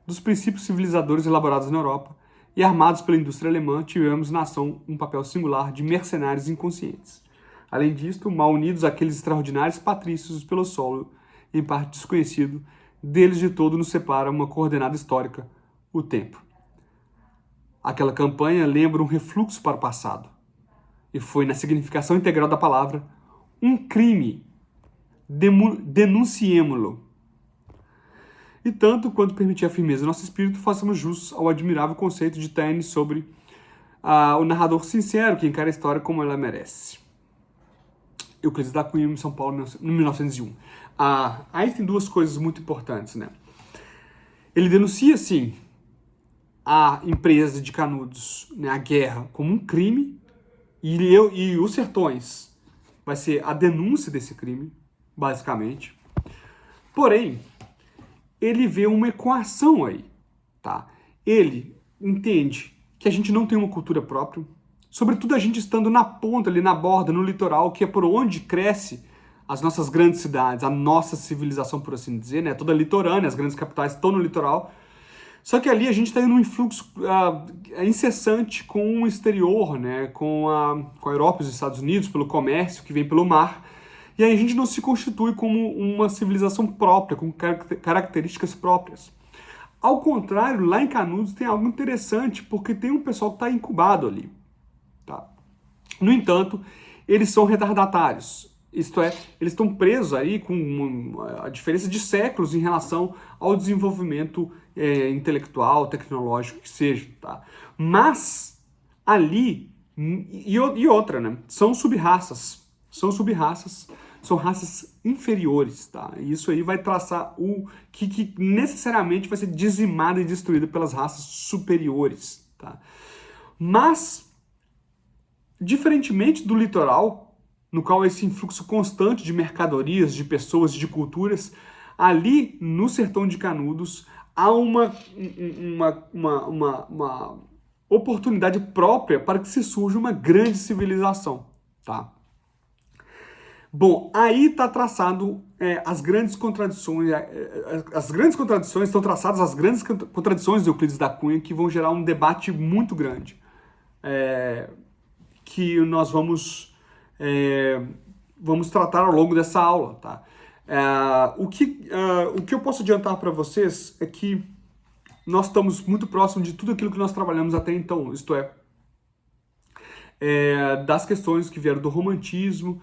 dos princípios civilizadores elaborados na Europa, e armados pela indústria alemã, tivemos na ação um papel singular de mercenários inconscientes. Além disto, mal unidos àqueles extraordinários patrícios pelo solo, em parte desconhecido, deles de todo nos separa uma coordenada histórica, o tempo. Aquela campanha lembra um refluxo para o passado, e foi, na significação integral da palavra, um crime. Denunciemo-lo. E tanto quanto permitir a firmeza do nosso espírito, façamos jus ao admirável conceito de Taine sobre o narrador sincero que encara a história como ela merece. Euclides da Cunha, em São Paulo, em 1901. Aí tem duas coisas muito importantes, né? Ele denuncia, sim, a empresa de Canudos, né, a guerra, como um crime, e os sertões vai ser a denúncia desse crime, basicamente. Porém, ele vê uma equação aí, tá? Ele entende que a gente não tem uma cultura própria, sobretudo a gente estando na ponta, ali na borda, no litoral, que é por onde cresce as nossas grandes cidades, a nossa civilização, por assim dizer, né? Toda litorânea, as grandes capitais estão no litoral. Só que ali a gente está em um influxo incessante com o exterior, né? Com a Europa e os Estados Unidos, pelo comércio que vem pelo mar. E aí a gente não se constitui como uma civilização própria, com características próprias. Ao contrário, lá em Canudos tem algo interessante, porque tem um pessoal que está incubado ali. Tá? No entanto, eles são retardatários. Isto é, eles estão presos aí com a diferença de séculos em relação ao desenvolvimento intelectual, tecnológico que seja. Tá? Mas ali, e outra, né? São sub-raças. São raças inferiores, tá? E isso aí vai traçar o que necessariamente vai ser dizimada e destruída pelas raças superiores, tá? Mas, diferentemente do litoral, no qual esse influxo constante de mercadorias, de pessoas, de culturas, ali no sertão de Canudos há uma oportunidade própria para que se surja uma grande civilização, tá? Bom, aí está traçado as grandes contradições, estão traçadas as grandes contradições de Euclides da Cunha que vão gerar um debate muito grande, que nós vamos tratar ao longo dessa aula, tá? O que eu posso adiantar para vocês é que nós estamos muito próximos de tudo aquilo que nós trabalhamos até então, isto é, das questões que vieram do romantismo,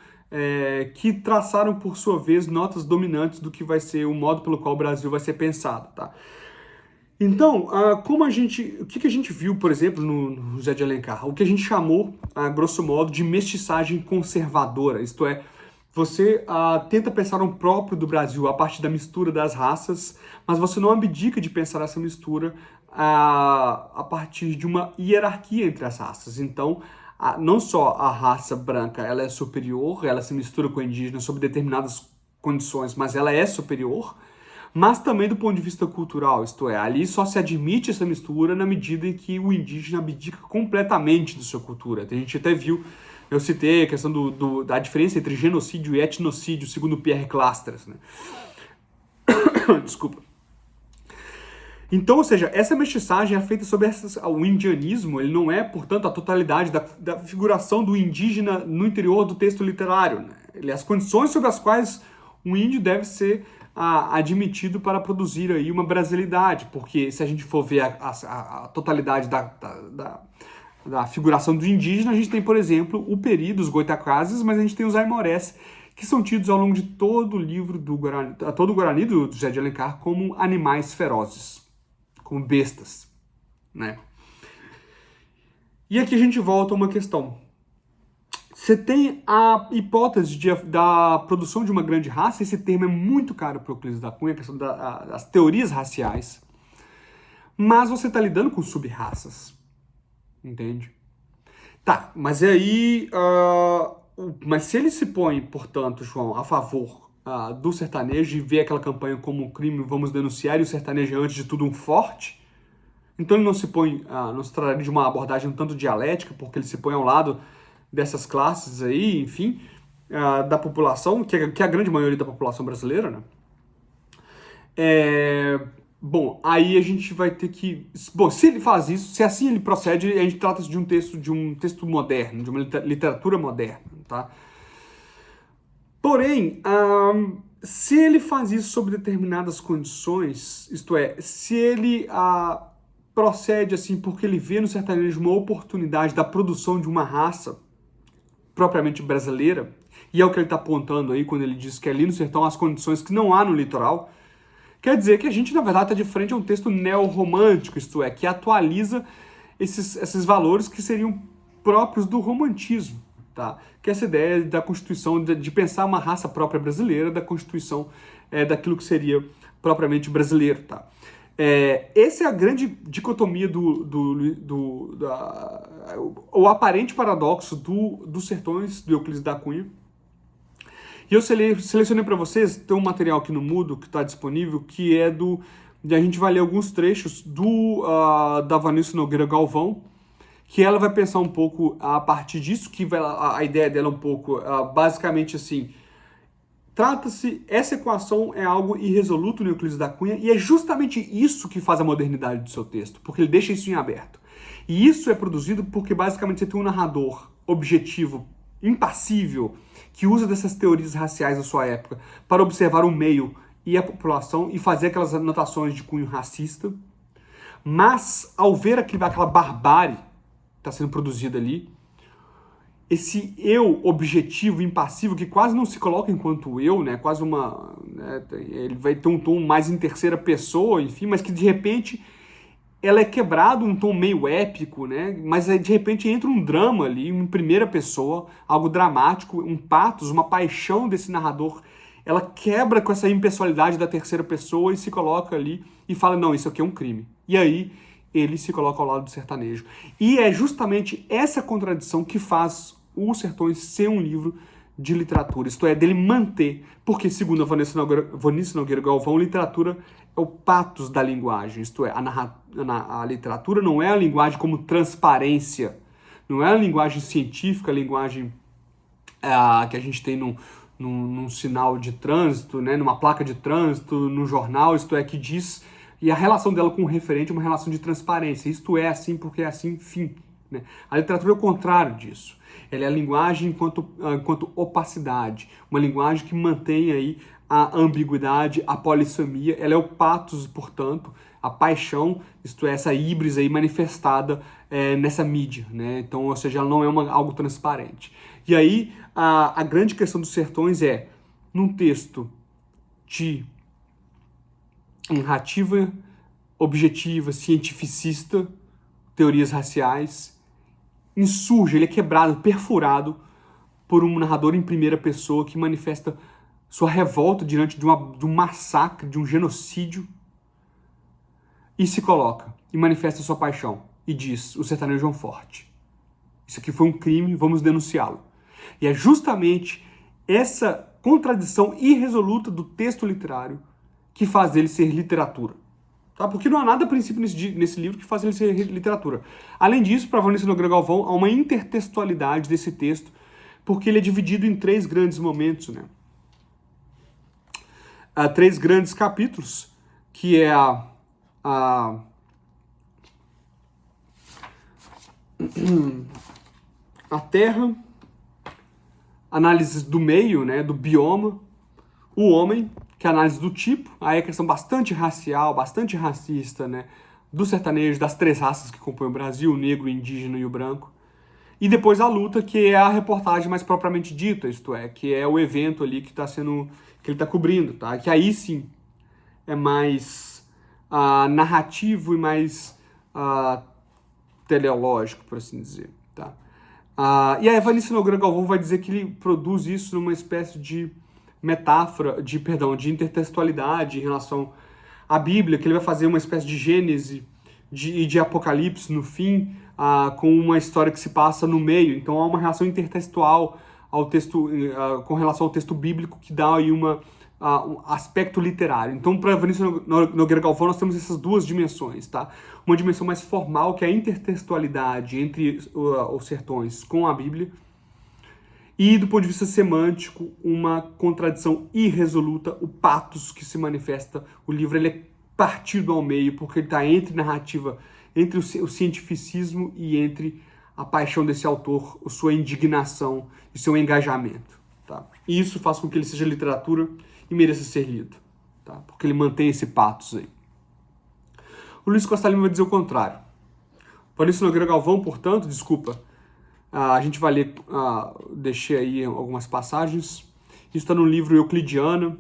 que traçaram, por sua vez, notas dominantes do que vai ser o modo pelo qual o Brasil vai ser pensado, tá? Então, o que a gente viu, por exemplo, no José de Alencar? O que a gente chamou, a grosso modo, de mestiçagem conservadora, isto é, você tenta pensar um próprio do Brasil a partir da mistura das raças, mas você não abdica de pensar essa mistura a partir de uma hierarquia entre as raças. Então, não só a raça branca ela é superior, ela se mistura com a indígena sob determinadas condições, mas ela é superior, mas também do ponto de vista cultural, isto é, ali só se admite essa mistura na medida em que o indígena abdica completamente de sua cultura. A gente até viu, eu citei a questão da diferença entre genocídio e etnocídio, segundo Pierre Clastres, né? Desculpa. Então, ou seja, essa mestiçagem é feita sobre o indianismo, ele não é, portanto, a totalidade da figuração do indígena no interior do texto literário, né? Ele é as condições sobre as quais o índio deve ser admitido para produzir aí uma brasilidade, porque se a gente for ver a totalidade da figuração do indígena, a gente tem, por exemplo, o Peri dos Goitacazes, mas a gente tem os Aimorés, que são tidos ao longo de todo o livro todo o Guarani do José de Alencar como animais ferozes, como bestas, né? E aqui a gente volta a uma questão. Você tem a hipótese da produção de uma grande raça, esse termo é muito caro para o Euclides da Cunha, a questão das teorias raciais, mas você está lidando com sub-raças, entende? Tá, mas aí... mas se ele se põe, portanto, João, a favor do sertanejo e vê aquela campanha como um crime, vamos denunciar, e o sertanejo é, antes de tudo, um forte, então ele não se põe, não se trataria de uma abordagem um tanto dialética, porque ele se põe ao lado dessas classes aí, enfim, da população, que é a grande maioria da população brasileira, né? Bom, aí a gente vai ter que... Bom, se ele faz isso, se assim ele procede, a gente trata de um texto moderno, de uma literatura moderna, tá? Porém, se ele faz isso sob determinadas condições, isto é, se ele procede assim porque ele vê no sertanejo uma oportunidade da produção de uma raça propriamente brasileira, e é o que ele está apontando aí quando ele diz que ali no sertão há as condições que não há no litoral, quer dizer que a gente, na verdade, está de frente a um texto neo-romântico, isto é, que atualiza esses valores que seriam próprios do romantismo, tá? Que é essa ideia da constituição, de pensar uma raça própria brasileira, da constituição daquilo que seria propriamente brasileiro, tá? Essa é a grande dicotomia o aparente paradoxo dos sertões do Euclides da Cunha. E eu selecionei para vocês, tem um material aqui no Moodle que está disponível, que é a gente vai ler alguns trechos da Vanessa Nogueira Galvão, que ela vai pensar um pouco a partir disso, a ideia dela é um pouco, basicamente assim, essa equação é algo irresoluto no Euclides da Cunha, e é justamente isso que faz a modernidade do seu texto, porque ele deixa isso em aberto. E isso é produzido porque basicamente você tem um narrador objetivo, impassível, que usa dessas teorias raciais da sua época para observar o meio e a população e fazer aquelas anotações de cunho racista, mas ao ver aquela barbárie que está sendo produzida ali, esse eu objetivo, impassivo, que quase não se coloca enquanto eu, né? Quase uma... Né? Ele vai ter um tom mais em terceira pessoa, enfim, mas que de repente ela é quebrada, um tom meio épico, né? Mas de repente entra um drama ali, em primeira pessoa, algo dramático, um pathos, uma paixão desse narrador. Ela quebra com essa impessoalidade da terceira pessoa e se coloca ali e fala, não, isso aqui é um crime. E aí ele se coloca ao lado do sertanejo. E é justamente essa contradição que faz Os Sertões ser um livro de literatura, isto é, dele manter, porque segundo a Vanice Nogueira Galvão, literatura é o pathos da linguagem, isto é, a literatura não é a linguagem como transparência, não é a linguagem científica, a linguagem que a gente tem num sinal de trânsito, né, numa placa de trânsito, num jornal, isto é, que diz, e a relação dela com o referente é uma relação de transparência, isto é assim porque é assim, fim. Né? A literatura é o contrário disso. Ela é a linguagem enquanto opacidade, uma linguagem que mantém aí a ambiguidade, a polissemia, ela é o pathos, portanto, a paixão, isto é, essa híbris aí manifestada nessa mídia, né? Então, ou seja, ela não é algo transparente. E aí, a grande questão dos Sertões é, num texto de narrativa objetiva, cientificista, teorias raciais, insurge, ele é quebrado, perfurado por um narrador em primeira pessoa que manifesta sua revolta diante de um massacre, de um genocídio, e se coloca, e manifesta sua paixão, e diz, o sertanejo é um forte. Isso aqui foi um crime, vamos denunciá-lo. E é justamente essa contradição irresoluta do texto literário que faz dele ser literatura. Tá? Porque não há nada a princípio nesse livro que faz ele ser literatura. Além disso, para Vanice Nogueira Galvão, há uma intertextualidade desse texto, porque ele é dividido em 3 grandes momentos, né? Há 3 grandes capítulos, que é a terra, análise do meio, né, do bioma, o homem, que é a análise do tipo, aí a questão bastante racial, bastante racista, né, do sertanejo, das 3 raças que compõem o Brasil, o negro, o indígena e o branco. E depois a luta, que é a reportagem mais propriamente dita, isto é, que é o evento ali que ele está cobrindo, tá? Que aí sim é mais narrativo e mais teleológico, por assim dizer, tá? E a Vanice Nogueira Galvão vai dizer que ele produz isso numa espécie de metáfora, de intertextualidade em relação à Bíblia, que ele vai fazer uma espécie de Gênese e de Apocalipse no fim, com uma história que se passa no meio. Então há uma relação intertextual ao texto, com relação ao texto bíblico, que dá aí um aspecto literário. Então, para Vanice Nogueira Galvão, nós temos essas 2 dimensões, tá? Uma dimensão mais formal, que é a intertextualidade entre os sertões com a Bíblia, e, do ponto de vista semântico, uma contradição irresoluta, o pathos que se manifesta. O livro ele é partido ao meio, porque ele está entre narrativa, entre o cientificismo e entre a paixão desse autor, a sua indignação e seu engajamento. Tá? E isso faz com que ele seja literatura e mereça ser lido, tá? Porque ele mantém esse pathos aí. O Luiz Costa Lima vai dizer o contrário. Vanice Nogueira Galvão, portanto, desculpa, a gente vai ler, deixei aí algumas passagens. Isso está no livro Euclidiana,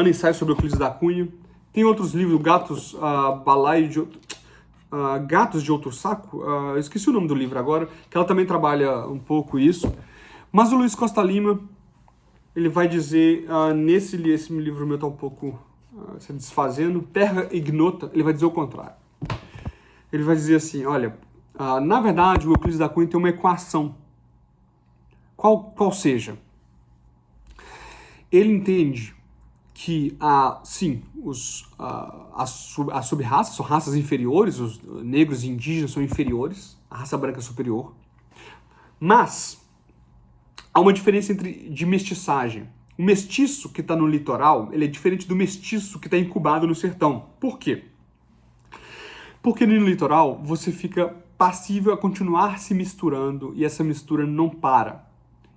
Ensaio sobre Euclides da Cunha. Tem outros livros, Gatos de Outro Saco, esqueci o nome do livro agora, que ela também trabalha um pouco isso. Mas o Luiz Costa Lima, ele vai dizer, esse livro meu está um pouco se desfazendo, Terra Ignota, ele vai dizer o contrário. Ele vai dizer assim, olha, na verdade o Euclides da Cunha tem uma equação, qual seja, ele entende que, sim, as sub-raças são raças inferiores, os negros e indígenas são inferiores, a raça branca é superior, mas há uma diferença de mestiçagem. O mestiço que está no litoral, ele é diferente do mestiço que está incubado no sertão. Por quê? Porque no litoral você fica passível a continuar se misturando e essa mistura não para.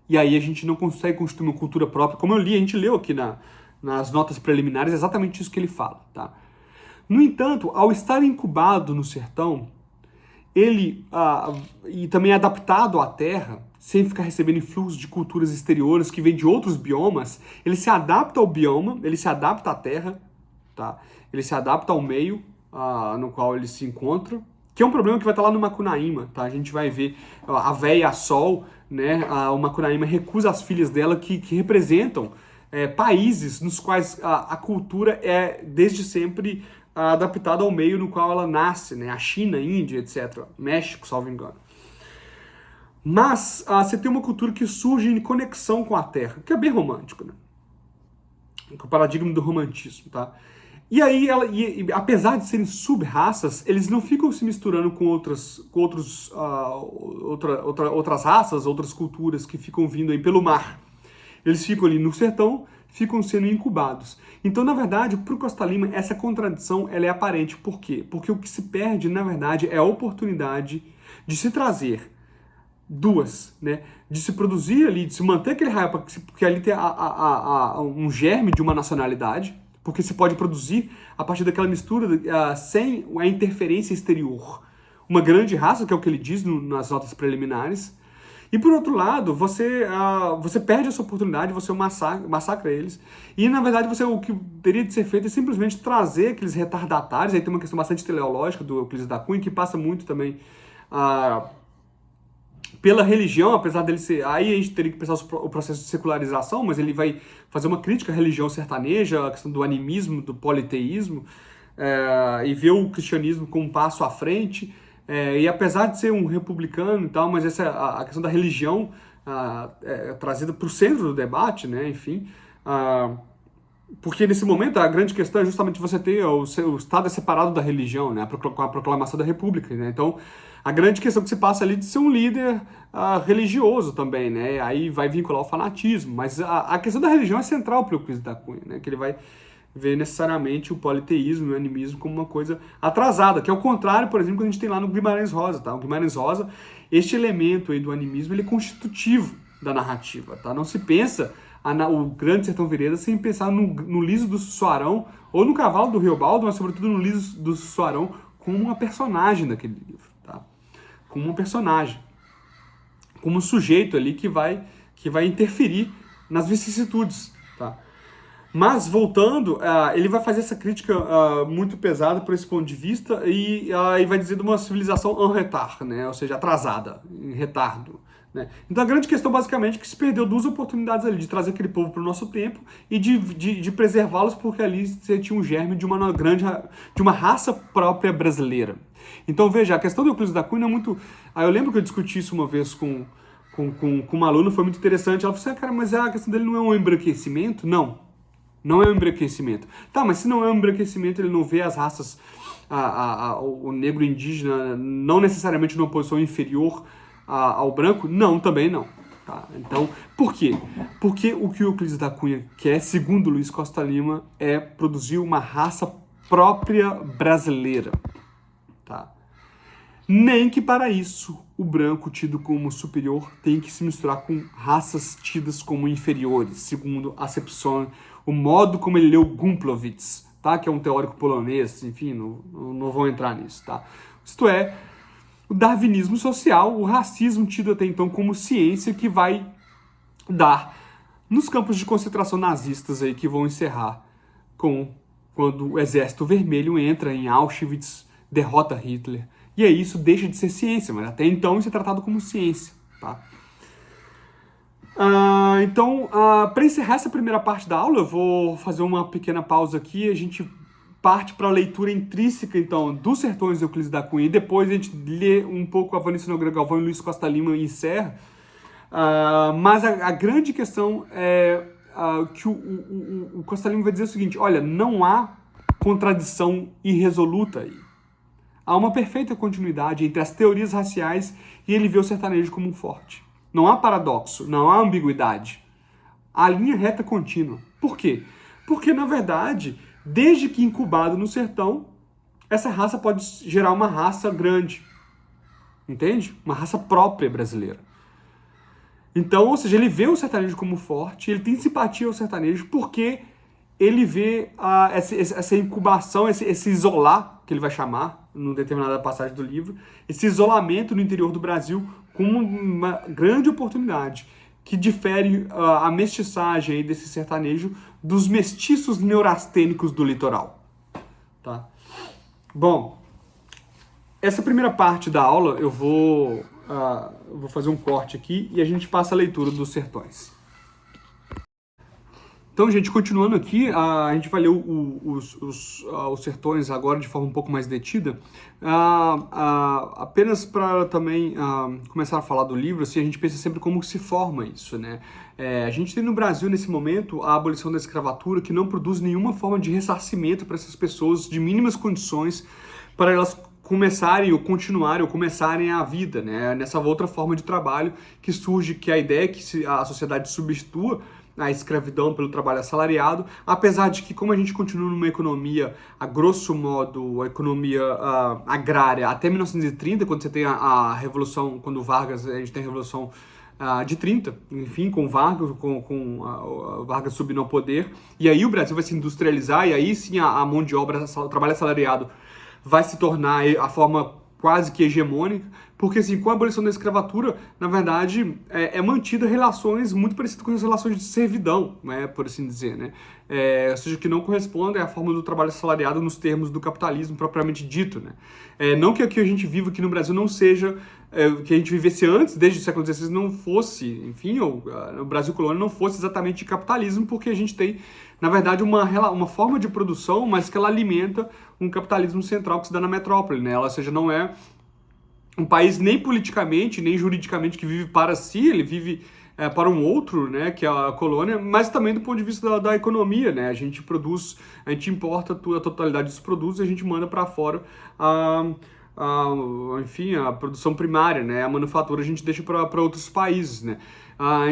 E aí a gente não consegue construir uma cultura própria. Como a gente leu aqui nas notas preliminares, é exatamente isso que ele fala, tá? No entanto, ao estar incubado no sertão, ele, e também adaptado à terra, sem ficar recebendo influxos de culturas exteriores que vêm de outros biomas, ele se adapta ao bioma, ele se adapta à terra, tá? Ele se adapta ao meio no qual ele se encontra, que é um problema que vai estar lá no Macunaíma, tá? A gente vai ver a véia Sol, né? O Macunaíma recusa as filhas dela que representam países nos quais a cultura é desde sempre adaptada ao meio no qual ela nasce, né? A China, a Índia, etc. México, salvo engano. Mas você tem uma cultura que surge em conexão com a Terra, que é bem romântico, né? O paradigma do romantismo, tá? E aí, apesar de serem sub-raças, eles não ficam se misturando com outras raças, outras culturas que ficam vindo aí pelo mar. Eles ficam ali no sertão, ficam sendo incubados. Então, na verdade, para o Costa Lima, essa contradição ela é aparente. Por quê? Porque o que se perde, na verdade, é a oportunidade de se trazer né? De se produzir ali, de se manter aquele raio, porque ali tem um germe de uma nacionalidade, porque se pode produzir a partir daquela mistura sem a interferência exterior. Uma grande raça, que é o que ele diz nas notas preliminares. E por outro lado, você perde essa oportunidade, você massacra eles. E na verdade o que teria de ser feito é simplesmente trazer aqueles retardatários. Aí tem uma questão bastante teleológica do Euclides da Cunha, que passa muito também pela religião, apesar dele ser... Aí a gente teria que pensar o processo de secularização, mas ele vai fazer uma crítica à religião sertaneja, a questão do animismo, do politeísmo, e ver o cristianismo como um passo à frente. E apesar de ser um republicano e tal, mas a questão da religião é trazida para o centro do debate, né? Enfim, porque nesse momento a grande questão é justamente você ter o Estado é separado da religião, né? Com a proclamação da República, né? Então, a grande questão que se passa ali de ser um líder religioso também, né? Aí vai vincular o fanatismo, mas a questão da religião é central para o Euclides da Cunha, né? Que ele vai ver necessariamente o politeísmo e o animismo como uma coisa atrasada, que é o contrário, por exemplo, que a gente tem lá no Guimarães Rosa, tá? O Guimarães Rosa, este elemento aí do animismo, ele é constitutivo da narrativa, tá? Não se pensa o Grande Sertão Veredas sem pensar no Liso do Sussuarão ou no Cavalo do Riobaldo, mas sobretudo no Liso do Sussuarão como uma personagem daquele livro, tá? Como um personagem, como um sujeito ali que vai interferir nas vicissitudes, tá? Mas, voltando, ele vai fazer essa crítica muito pesada por esse ponto de vista e vai dizer de uma civilização en retard, né? Ou seja, atrasada, em retardo. Né? Então a grande questão basicamente é que se perdeu duas oportunidades ali, de trazer aquele povo para o nosso tempo e de preservá-los, porque ali você tinha um germe de uma raça própria brasileira. Então veja, a questão do Euclides da Cunha é muito... eu lembro que eu discuti isso uma vez com uma aluna, foi muito interessante. Ela falou assim, cara, mas a questão dele não é um embranquecimento? Não é um embranquecimento. Tá, mas se não é um embranquecimento, ele não vê as raças, o negro indígena, não necessariamente numa posição inferior ao branco? Não, também não. Tá? Então, por quê? Porque o que o Euclides da Cunha quer, segundo Luiz Costa Lima, é produzir uma raça própria brasileira. Tá? Nem que para isso o branco tido como superior tem que se misturar com raças tidas como inferiores, segundo a acepção, o modo como ele leu Gumplowicz, tá? Que é um teórico polonês, enfim, não vou entrar nisso, tá? Isto é, o darwinismo social, o racismo tido até então como ciência que vai dar nos campos de concentração nazistas aí que vão encerrar quando o Exército Vermelho entra em Auschwitz, derrota Hitler. E aí isso deixa de ser ciência, mas até então isso é tratado como ciência, tá? Então, para encerrar essa primeira parte da aula, eu vou fazer uma pequena pausa aqui, a gente parte para a leitura intrínseca, então, dos Sertões de Euclides da Cunha, e depois a gente lê um pouco a Vanessa Nogueira Galvão e Luiz Costa Lima e encerra. Mas a grande questão é que o Costa Lima vai dizer o seguinte, olha, não há contradição irresoluta aí. Há uma perfeita continuidade entre as teorias raciais e ele vê o sertanejo como um forte. Não há paradoxo, não há ambiguidade. A linha reta contínua. Por quê? Porque, na verdade, desde que incubado no sertão, essa raça pode gerar uma raça grande. Entende? Uma raça própria brasileira. Então, ou seja, ele vê o sertanejo como forte, ele tem simpatia ao sertanejo porque ele vê essa incubação, esse isolar, que ele vai chamar, numa determinada passagem do livro, esse isolamento no interior do Brasil como uma grande oportunidade, que difere a mestiçagem aí desse sertanejo dos mestiços neurastênicos do litoral. Tá? Bom, essa primeira parte da aula eu vou fazer um corte aqui e a gente passa a leitura dos sertões. Então, gente, continuando aqui, a gente vai ler os sertões agora de forma um pouco mais detida. Apenas para também começar a falar do livro, assim, a gente pensa sempre como se forma isso, né? A gente tem no Brasil, nesse momento, a abolição da escravatura, que não produz nenhuma forma de ressarcimento para essas pessoas de mínimas condições para elas começarem ou continuarem ou começarem a vida, né? Nessa outra forma de trabalho que surge, que a ideia é que a sociedade substitua a escravidão pelo trabalho assalariado, apesar de que, como a gente continua numa economia, a grosso modo, a economia agrária, até 1930, quando você tem a Revolução, quando Vargas, a gente tem a Revolução de 30, enfim, com Vargas, Vargas subindo ao poder, e aí o Brasil vai se industrializar, e aí sim a mão de obra, o trabalho assalariado vai se tornar a forma quase que hegemônica, porque assim, com a abolição da escravatura, na verdade, é mantida relações muito parecidas com as relações de servidão, né, por assim dizer, né? Ou seja, que não correspondem à forma do trabalho assalariado nos termos do capitalismo propriamente dito, né? Não que a gente viva aqui no Brasil não seja, que a gente vivesse antes, desde o século XVI, não fosse, enfim, o Brasil colônia não fosse exatamente de capitalismo, porque a gente tem, na verdade, uma forma de produção, mas que ela alimenta um capitalismo central que se dá na metrópole, né? Ou seja, não é um país nem politicamente, nem juridicamente que vive para si, ele vive para um outro, né, que é a colônia, mas também do ponto de vista da economia, né? A gente produz, a gente importa a totalidade dos produtos e a gente manda para fora enfim, a produção primária, né? A manufatura a gente deixa para outros países, né?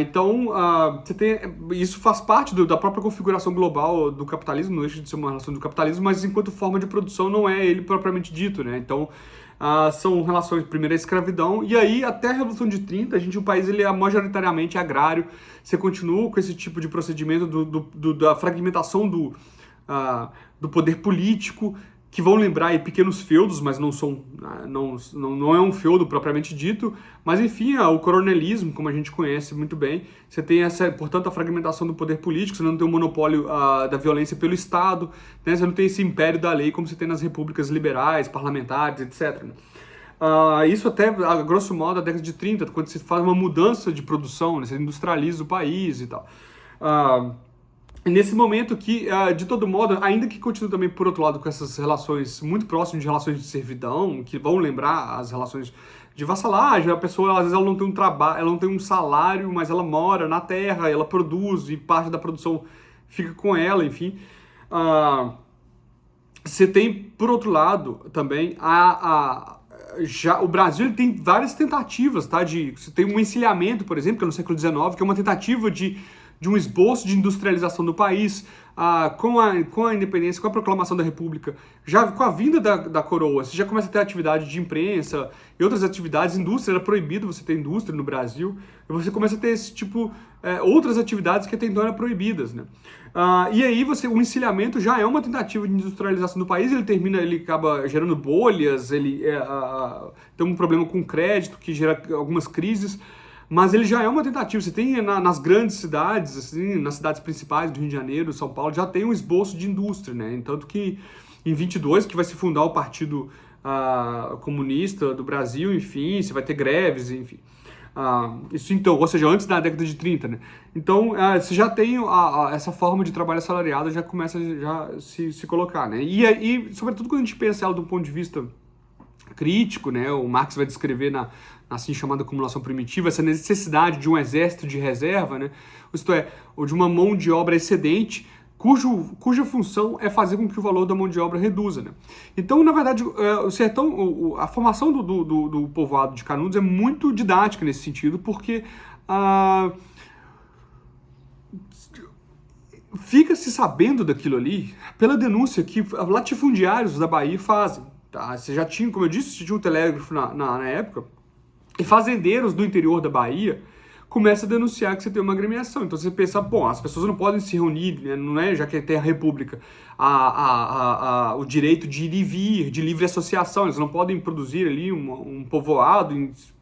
Então, você tem, isso faz parte da própria configuração global do capitalismo, não deixa de ser uma relação do capitalismo, mas enquanto forma de produção não é ele propriamente dito, né? Então, são relações, primeiro, a escravidão, e aí, até a Revolução de 30, o país ele é majoritariamente agrário, você continua com esse tipo de procedimento da fragmentação do poder político, que vão lembrar aí pequenos feudos, mas não é um feudo propriamente dito, mas enfim, o coronelismo, como a gente conhece muito bem, você tem portanto, a fragmentação do poder político, você não tem o monopólio da violência pelo Estado, né? Você não tem esse império da lei como você tem nas repúblicas liberais, parlamentares, etc. Isso até, a grosso modo, na década de 30, quando se faz uma mudança de produção, né? Você industrializa o país e tal. Nesse momento que, de todo modo, ainda que continue também, por outro lado, com essas relações muito próximas de relações de servidão, que vão lembrar as relações de vassalagem, a pessoa, às vezes, ela não tem um trabalho, ela não tem um salário, mas ela mora na terra, ela produz, e parte da produção fica com ela, enfim. Você tem, por outro lado, também, o Brasil ele tem várias tentativas, tá? Você tem um encilhamento, por exemplo, que é no século XIX, que é uma tentativa de um esboço de industrialização do país, com a independência, com a proclamação da República, já com a vinda da coroa, você já começa a ter atividade de imprensa e outras atividades, indústria, era proibido você ter indústria no Brasil, e você começa a ter esse tipo, outras atividades que até então eram proibidas, né? E aí o encilhamento já é uma tentativa de industrialização do país, ele acaba gerando bolhas, ele tem um problema com crédito que gera algumas crises, mas ele já é uma tentativa. Você tem nas grandes cidades, assim, nas cidades principais do Rio de Janeiro, São Paulo, já tem um esboço de indústria, né? Tanto que em 22, que vai se fundar o Partido Comunista do Brasil, enfim, você vai ter greves, enfim. Isso então, ou seja, antes da década de 30, né? Então, você já tem essa forma de trabalho assalariado, já começa a se colocar, né? E, sobretudo, quando a gente pensa ela do ponto de vista crítico, né? O Marx vai descrever na assim chamada acumulação primitiva, essa necessidade de um exército de reserva, né? Isto é, ou de uma mão de obra excedente, cuja função é fazer com que o valor da mão de obra reduza, né? Então, na verdade, o sertão, a formação do povoado de Canudos é muito didática nesse sentido, porque fica-se sabendo daquilo ali pela denúncia que latifundiários da Bahia fazem. Tá? Você já tinha, como eu disse, você tinha um telégrafo na época, e fazendeiros do interior da Bahia começam a denunciar que você tem uma agremiação. Então você pensa, bom, as pessoas não podem se reunir, né? Não é, já que tem a República, o direito de ir e vir, de livre associação, eles não podem produzir ali um povoado,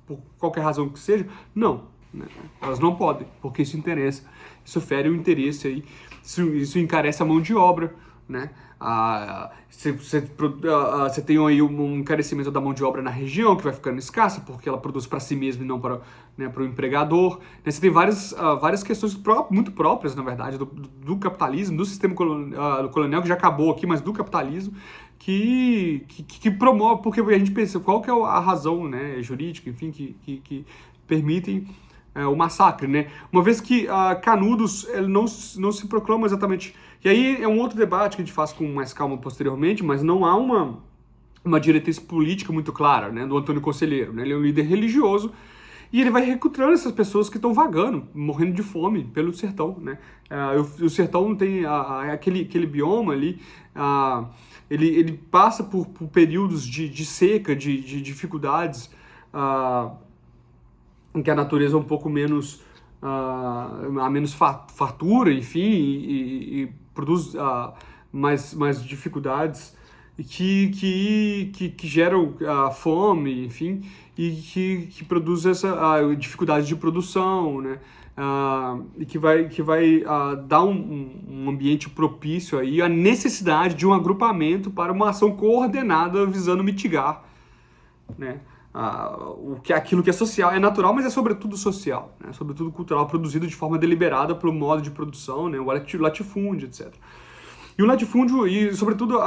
por qualquer razão que seja. Não, né? Elas não podem, porque isso interessa, isso fere o interesse aí, isso encarece a mão de obra, né? Você tem aí um encarecimento da mão de obra na região, que vai ficando escassa, porque ela produz para si mesma e não para, né, para o empregador. Né? Você tem várias questões muito próprias, na verdade, do capitalismo, do sistema colonial, que já acabou aqui, mas do capitalismo, que promove, porque a gente pensa, qual que é a razão, né, jurídica, enfim, que permitem o massacre, né? Uma vez que Canudos ele não se proclama exatamente... E aí é um outro debate que a gente faz com mais calma posteriormente, mas não há uma diretriz política muito clara, né, do Antônio Conselheiro, né? Ele é um líder religioso e ele vai recrutando essas pessoas que estão vagando, morrendo de fome pelo sertão, né? O sertão tem aquele bioma ali, ele passa por períodos de seca, de dificuldades, em que a natureza é um pouco menos, há menos fartura, enfim, e produz mais dificuldades e que geram fome, enfim, e que produz essa dificuldade de produção, né? E que vai dar um ambiente propício aí à necessidade de um agrupamento para uma ação coordenada visando mitigar, né, aquilo que é social, é natural, mas é sobretudo social, né, sobretudo cultural, produzido de forma deliberada pelo modo de produção, né, o latifúndio, etc. E o latifúndio, e sobretudo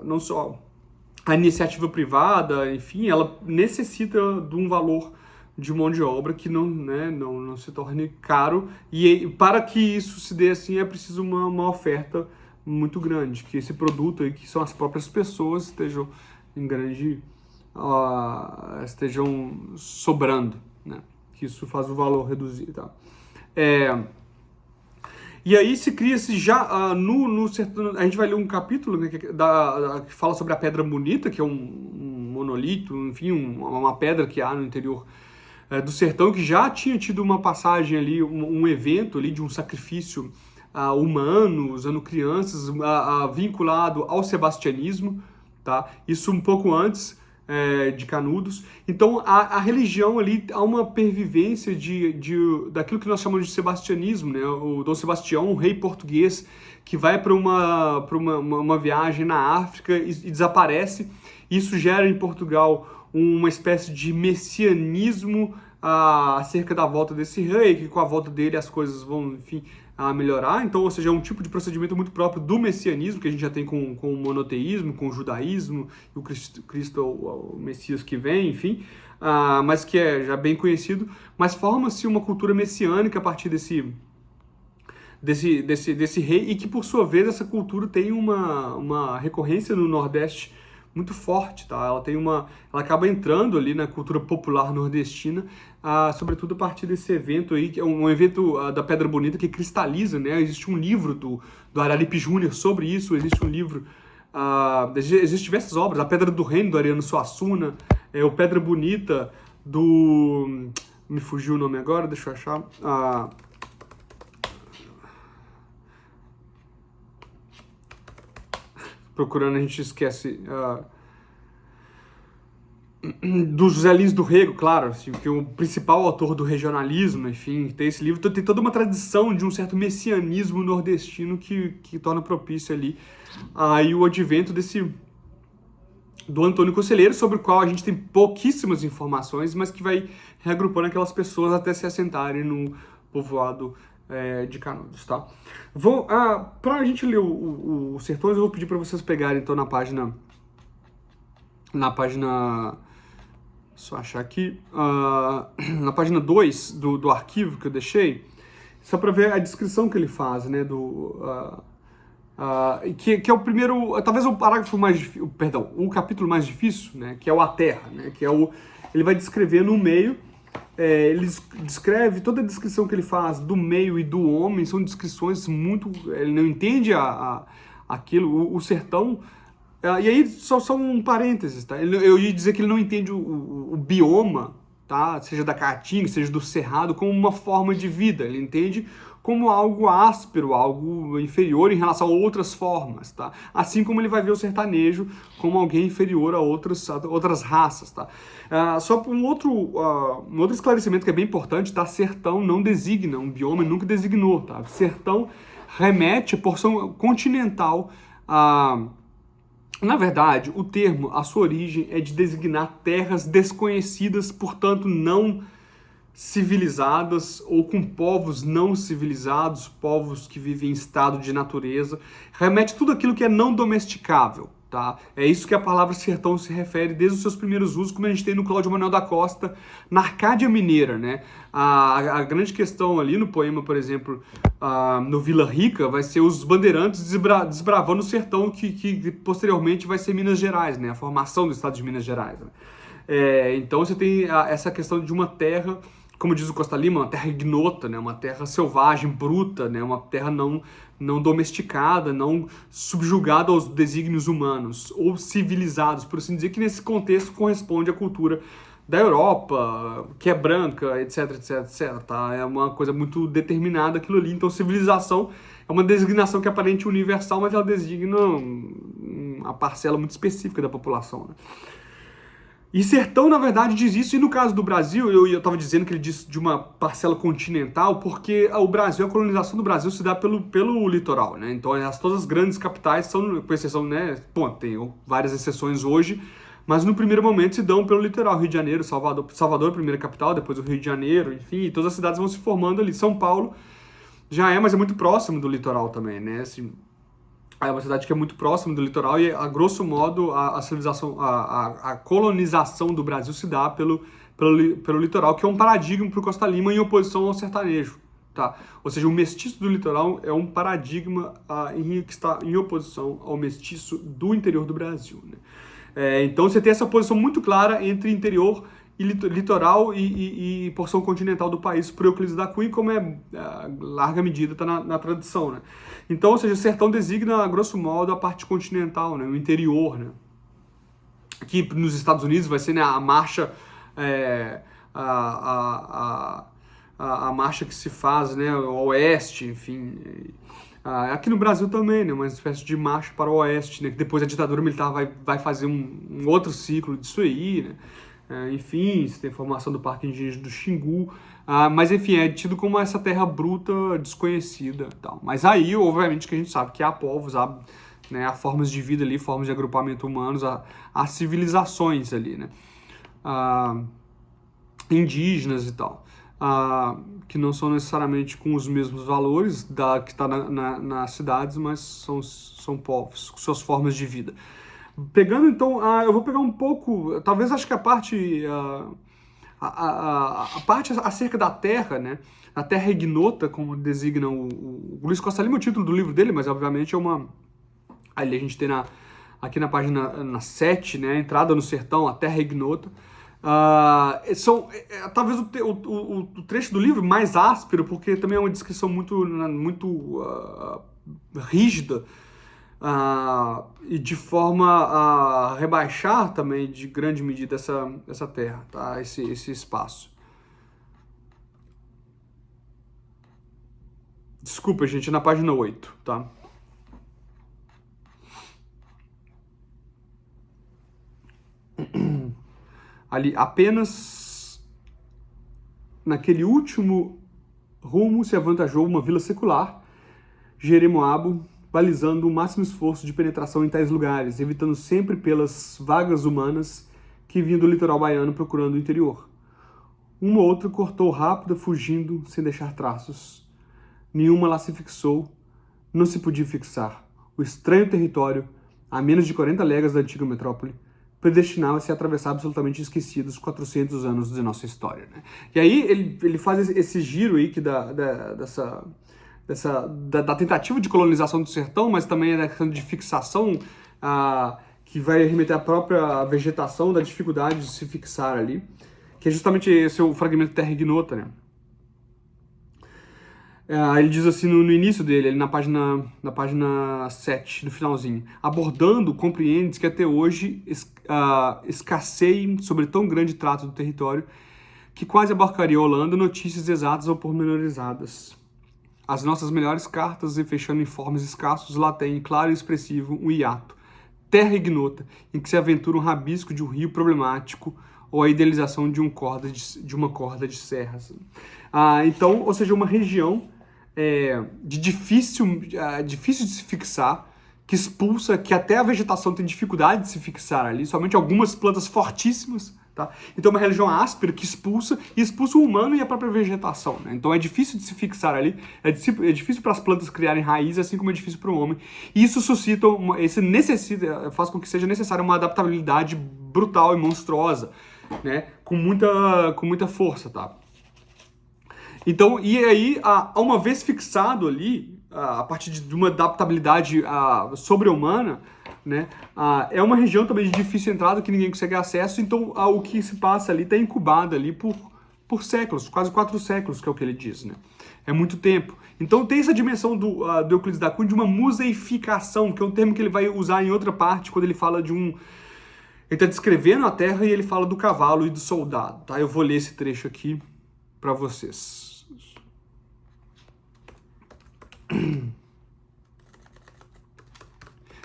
não só a iniciativa privada, enfim, ela necessita de um valor de mão de obra que não se torne caro, e para que isso se dê assim é preciso uma oferta muito grande, que esse produto aí, que são as próprias pessoas, estejam em grande... estejam sobrando, né? Que isso faz o valor reduzir, tá? E aí se cria-se já no sertão, a gente vai ler um capítulo, né, que fala sobre a Pedra Bonita, que é um monolito, enfim, uma pedra que há no interior do sertão, que já tinha tido uma passagem ali, um evento ali de um sacrifício humano, usando crianças, vinculado ao sebastianismo, tá? Isso um pouco antes de Canudos. Então a religião ali, há uma pervivência daquilo que nós chamamos de sebastianismo, né? O Dom Sebastião, um rei português que vai para uma viagem na África e desaparece. Isso gera em Portugal uma espécie de messianismo acerca da volta desse rei, que com a volta dele as coisas vão, enfim, melhorar. Então, ou seja, é um tipo de procedimento muito próprio do messianismo, que a gente já tem com o monoteísmo, com o judaísmo, e o Cristo o Messias que vem, enfim, mas que é já bem conhecido. Mas forma-se uma cultura messiânica a partir desse rei, e que, por sua vez, essa cultura tem uma recorrência no Nordeste muito forte, tá? Ela acaba entrando ali na cultura popular nordestina, sobretudo a partir desse evento aí, que é um evento da Pedra Bonita que cristaliza, né? Existe um livro do Araripe Júnior sobre isso, existe um livro, existem diversas obras, A Pedra do Reino, do Ariano Suassuna, o Pedra Bonita, me fugiu o nome agora, deixa eu achar, procurando, a gente esquece, do José Lins do Rego, claro, assim, que é o principal autor do regionalismo, enfim, tem esse livro, então tem toda uma tradição de um certo messianismo nordestino que torna propício ali aí o advento do Antônio Conselheiro, sobre o qual a gente tem pouquíssimas informações, mas que vai reagrupando aquelas pessoas até se assentarem no povoado de Canudos, tá? Pra gente ler o Sertões, eu vou pedir para vocês pegarem, então, na página, só achar aqui, na página 2 do arquivo que eu deixei, só para ver a descrição que ele faz, né, que é o primeiro, talvez o parágrafo mais difícil, perdão, o capítulo mais difícil, né, que é o A Terra, né, ele vai descrever no meio Ele descreve, toda a descrição que ele faz do meio e do homem são descrições muito... Ele não entende aquilo, o sertão... E aí, só um parênteses, tá? Eu ia dizer que ele não entende o bioma, tá? Seja da Caatinga, seja do Cerrado, como uma forma de vida. Ele entende como algo áspero, algo inferior em relação a outras formas, tá? Assim como ele vai ver o sertanejo como alguém inferior a outras raças, tá? Só um outro esclarecimento que é bem importante, tá? Sertão não designa um bioma, nunca designou, tá? Sertão remete à porção continental. Na verdade, o termo, a sua origem é de designar terras desconhecidas, portanto não civilizadas, ou com povos não civilizados, povos que vivem em estado de natureza. Remete tudo aquilo que é não domesticável, tá? É isso que a palavra sertão se refere desde os seus primeiros usos, como a gente tem no Cláudio Manuel da Costa, na Arcádia Mineira, né? A grande questão ali no poema, por exemplo, no Vila Rica, vai ser os bandeirantes desbravando o sertão que posteriormente vai ser Minas Gerais, né? A formação do estado de Minas Gerais, né? Então você tem essa questão de uma terra, como diz o Costa Lima, uma terra ignota, né? Uma terra selvagem, bruta, né? Uma terra não domesticada, não subjugada aos desígnios humanos, ou civilizados, por assim dizer, que nesse contexto corresponde à cultura da Europa, que é branca, etc, etc, etc, tá? É uma coisa muito determinada aquilo ali. Então, civilização é uma designação que é aparente universal, mas ela designa uma parcela muito específica da população, né? E sertão, na verdade, diz isso, e no caso do Brasil, eu estava dizendo que ele diz de uma parcela continental, porque o Brasil, a colonização do Brasil se dá pelo litoral, né? Então, todas as grandes capitais são, com exceção, né? Bom, tem várias exceções hoje, mas no primeiro momento se dão pelo litoral. Rio de Janeiro, Salvador, a primeira capital, depois o Rio de Janeiro, enfim, todas as cidades vão se formando ali. São Paulo já mas é muito próximo do litoral também, né? Assim, é uma cidade que é muito próxima do litoral e, a grosso modo, a civilização, a colonização do Brasil se dá pelo litoral, que é um paradigma para o Costa Lima em oposição ao sertanejo, tá? Ou seja, o mestiço do litoral é um paradigma que está em oposição ao mestiço do interior do Brasil, né? Então você tem essa posição muito clara entre interior e litoral e porção continental do país por Euclides da Cunha, como larga medida está na tradição, né? Então, ou seja, o sertão designa, a grosso modo, a parte continental, né? O interior, né? Aqui nos Estados Unidos vai ser, né, a marcha, a marcha que se faz, né, ao oeste, enfim. Aqui no Brasil também, né, uma espécie de marcha para o oeste, né, que depois a ditadura militar vai fazer um outro ciclo disso aí, né. Enfim, você tem a formação do Parque Indígena do Xingu, mas enfim, é tido como essa terra bruta, desconhecida e tal. Mas aí, obviamente, que a gente sabe que há povos, né, há formas de vida ali, formas de agrupamento humanos, há civilizações ali, né, indígenas e tal, que não são necessariamente com os mesmos valores que está nas cidades, mas são povos, com suas formas de vida. Pegando então, eu vou pegar um pouco, talvez acho que a parte acerca da terra, né? A terra ignota, como designa o Luiz Costa Lima, é o título do livro dele, mas obviamente ali a gente tem aqui na página 7, né? A entrada no sertão, a terra ignota. Talvez o trecho do livro mais áspero, porque também é uma descrição muito rígida, e de forma a rebaixar também de grande medida essa terra, tá? Esse espaço. Desculpa, gente, é na página 8, tá? Ali, apenas naquele último rumo se avantajou uma vila secular, Jeremoabo, balizando o máximo esforço de penetração em tais lugares, evitando sempre pelas vagas humanas que vinham do litoral baiano procurando o interior. Uma ou outra cortou rápida, fugindo, sem deixar traços. Nenhuma lá se fixou, não se podia fixar. O estranho território, a menos de 40 léguas da antiga metrópole, predestinava-se a atravessar absolutamente esquecidos 400 anos de nossa história, né? E aí ele faz esse giro aí da tentativa de colonização do sertão, mas também da questão de fixação, que vai remeter à própria vegetação, da dificuldade de se fixar ali, que é justamente esse o fragmento Terra Ignota, né? Ele diz assim no início dele, na página 7, no finalzinho. Abordando, compreende que até hoje escasseiem sobre tão grande trato do território que quase abarcaria a Holanda notícias exatas ou pormenorizadas. As nossas melhores cartas, e fechando informes escassos, lá tem, claro e expressivo, um hiato. Terra ignota, em que se aventura um rabisco de um rio problemático ou a idealização de uma corda de serras. Então, ou seja, uma região difícil de se fixar, que expulsa, que até a vegetação tem dificuldade de se fixar ali, somente algumas plantas fortíssimas, tá? Então uma região áspera que expulsa o humano e a própria vegetação, né? Então é difícil de se fixar ali, é difícil para as plantas criarem raízes, assim como é difícil para o homem. E isso suscita, faz com que seja necessária uma adaptabilidade brutal e monstruosa, né? Com muita força, tá? Então, e aí, uma vez fixado ali, a partir de uma adaptabilidade sobre-humana, né, é uma região também de difícil entrada que ninguém consegue acesso, então o que se passa ali está incubado ali por séculos, quase 4 séculos, que é o que ele diz, né? É muito tempo. Então tem essa dimensão do Euclides da Cunha de uma museificação, que é um termo que ele vai usar em outra parte, quando ele fala de um... Ele está descrevendo a Terra e ele fala do cavalo e do soldado, tá? Eu vou ler esse trecho aqui para vocês.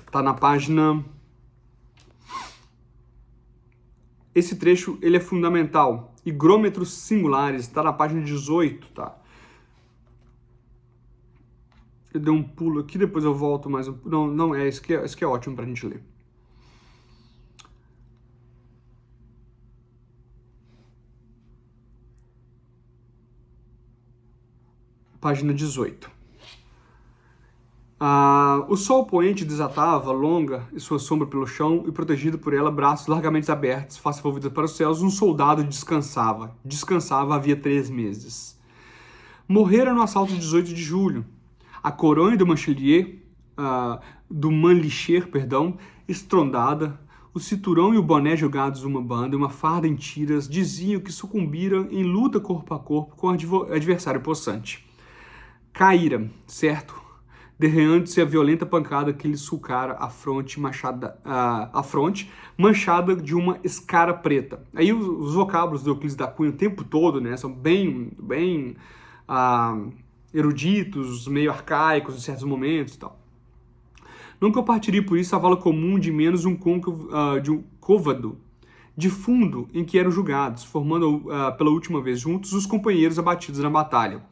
Tá na página... Esse trecho, ele é fundamental. Higrômetros singulares, tá na página 18, tá? Eu dei um pulo aqui, depois eu volto mais um... Não, esse aqui é ótimo pra gente ler. Página 18. O sol poente desatava, longa, e sua sombra pelo chão, e protegido por ela, braços largamente abertos, face volvida para os céus, um soldado descansava. Descansava havia 3 meses. Morrera no assalto de 18 de julho. A coronha do Manlicher, estrondada, o cinturão e o boné jogados uma banda, uma farda em tiras, diziam que sucumbira em luta corpo a corpo com o adversário possante. Caíra, certo? Derreando-se a violenta pancada que lhe sulcara a fronte manchada de uma escara preta. Aí os vocábulos do Euclides da Cunha o tempo todo, né, são bem eruditos, meio arcaicos em certos momentos e tal. Nunca partiria por isso a vala comum de menos um côvado de fundo em que eram julgados, formando pela última vez juntos os companheiros abatidos na batalha.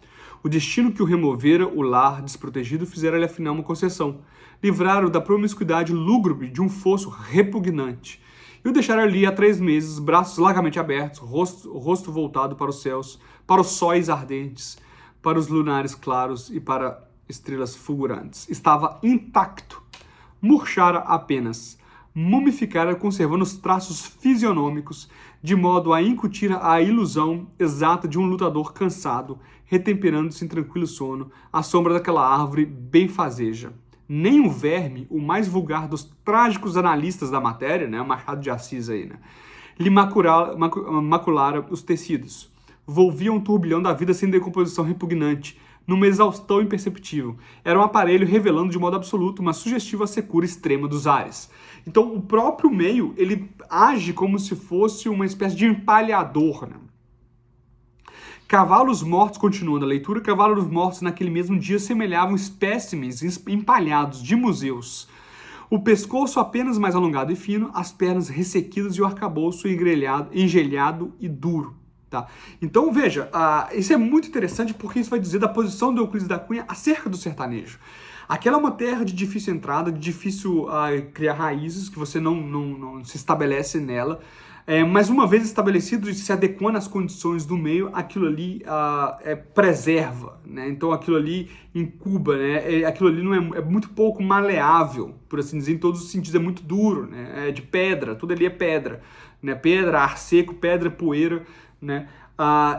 O destino que o removera, o lar desprotegido, fizera-lhe afinal uma concessão. Livraram da promiscuidade lúgubre de um fosso repugnante. E o deixaram ali há 3 meses, braços largamente abertos, rosto voltado para os céus, para os sóis ardentes, para os lunares claros e para estrelas fulgurantes. Estava intacto. Murchara apenas. Mumificara, conservando os traços fisionômicos, de modo a incutir a ilusão exata de um lutador cansado, retemperando-se em tranquilo sono, à sombra daquela árvore benfazeja. Nem um verme, o mais vulgar dos trágicos analistas da matéria, né, Machado de Assis aí, né, lhe maculara os tecidos. Volvia um turbilhão da vida sem decomposição repugnante, numa exaustão imperceptível. Era um aparelho revelando de modo absoluto uma sugestiva secura extrema dos ares. Então, o próprio meio, ele age como se fosse uma espécie de empalhador, né? Cavalos mortos, continuando a leitura, cavalos mortos naquele mesmo dia semelhavam espécimens empalhados de museus. O pescoço apenas mais alongado e fino, as pernas ressequidas e o arcabouço engelhado e duro. Tá? Então, veja, isso é muito interessante porque isso vai dizer da posição do Euclides da Cunha acerca do sertanejo. Aquela é uma terra de difícil entrada, de difícil criar raízes, que você não se estabelece nela. Mas uma vez estabelecido e se adequando às condições do meio, aquilo ali preserva, né? Então aquilo ali incuba, né? Aquilo ali não é muito pouco maleável, por assim dizer, em todos os sentidos, é muito duro, né? É de pedra, tudo ali é pedra, né? Pedra, ar seco, pedra, poeira, né?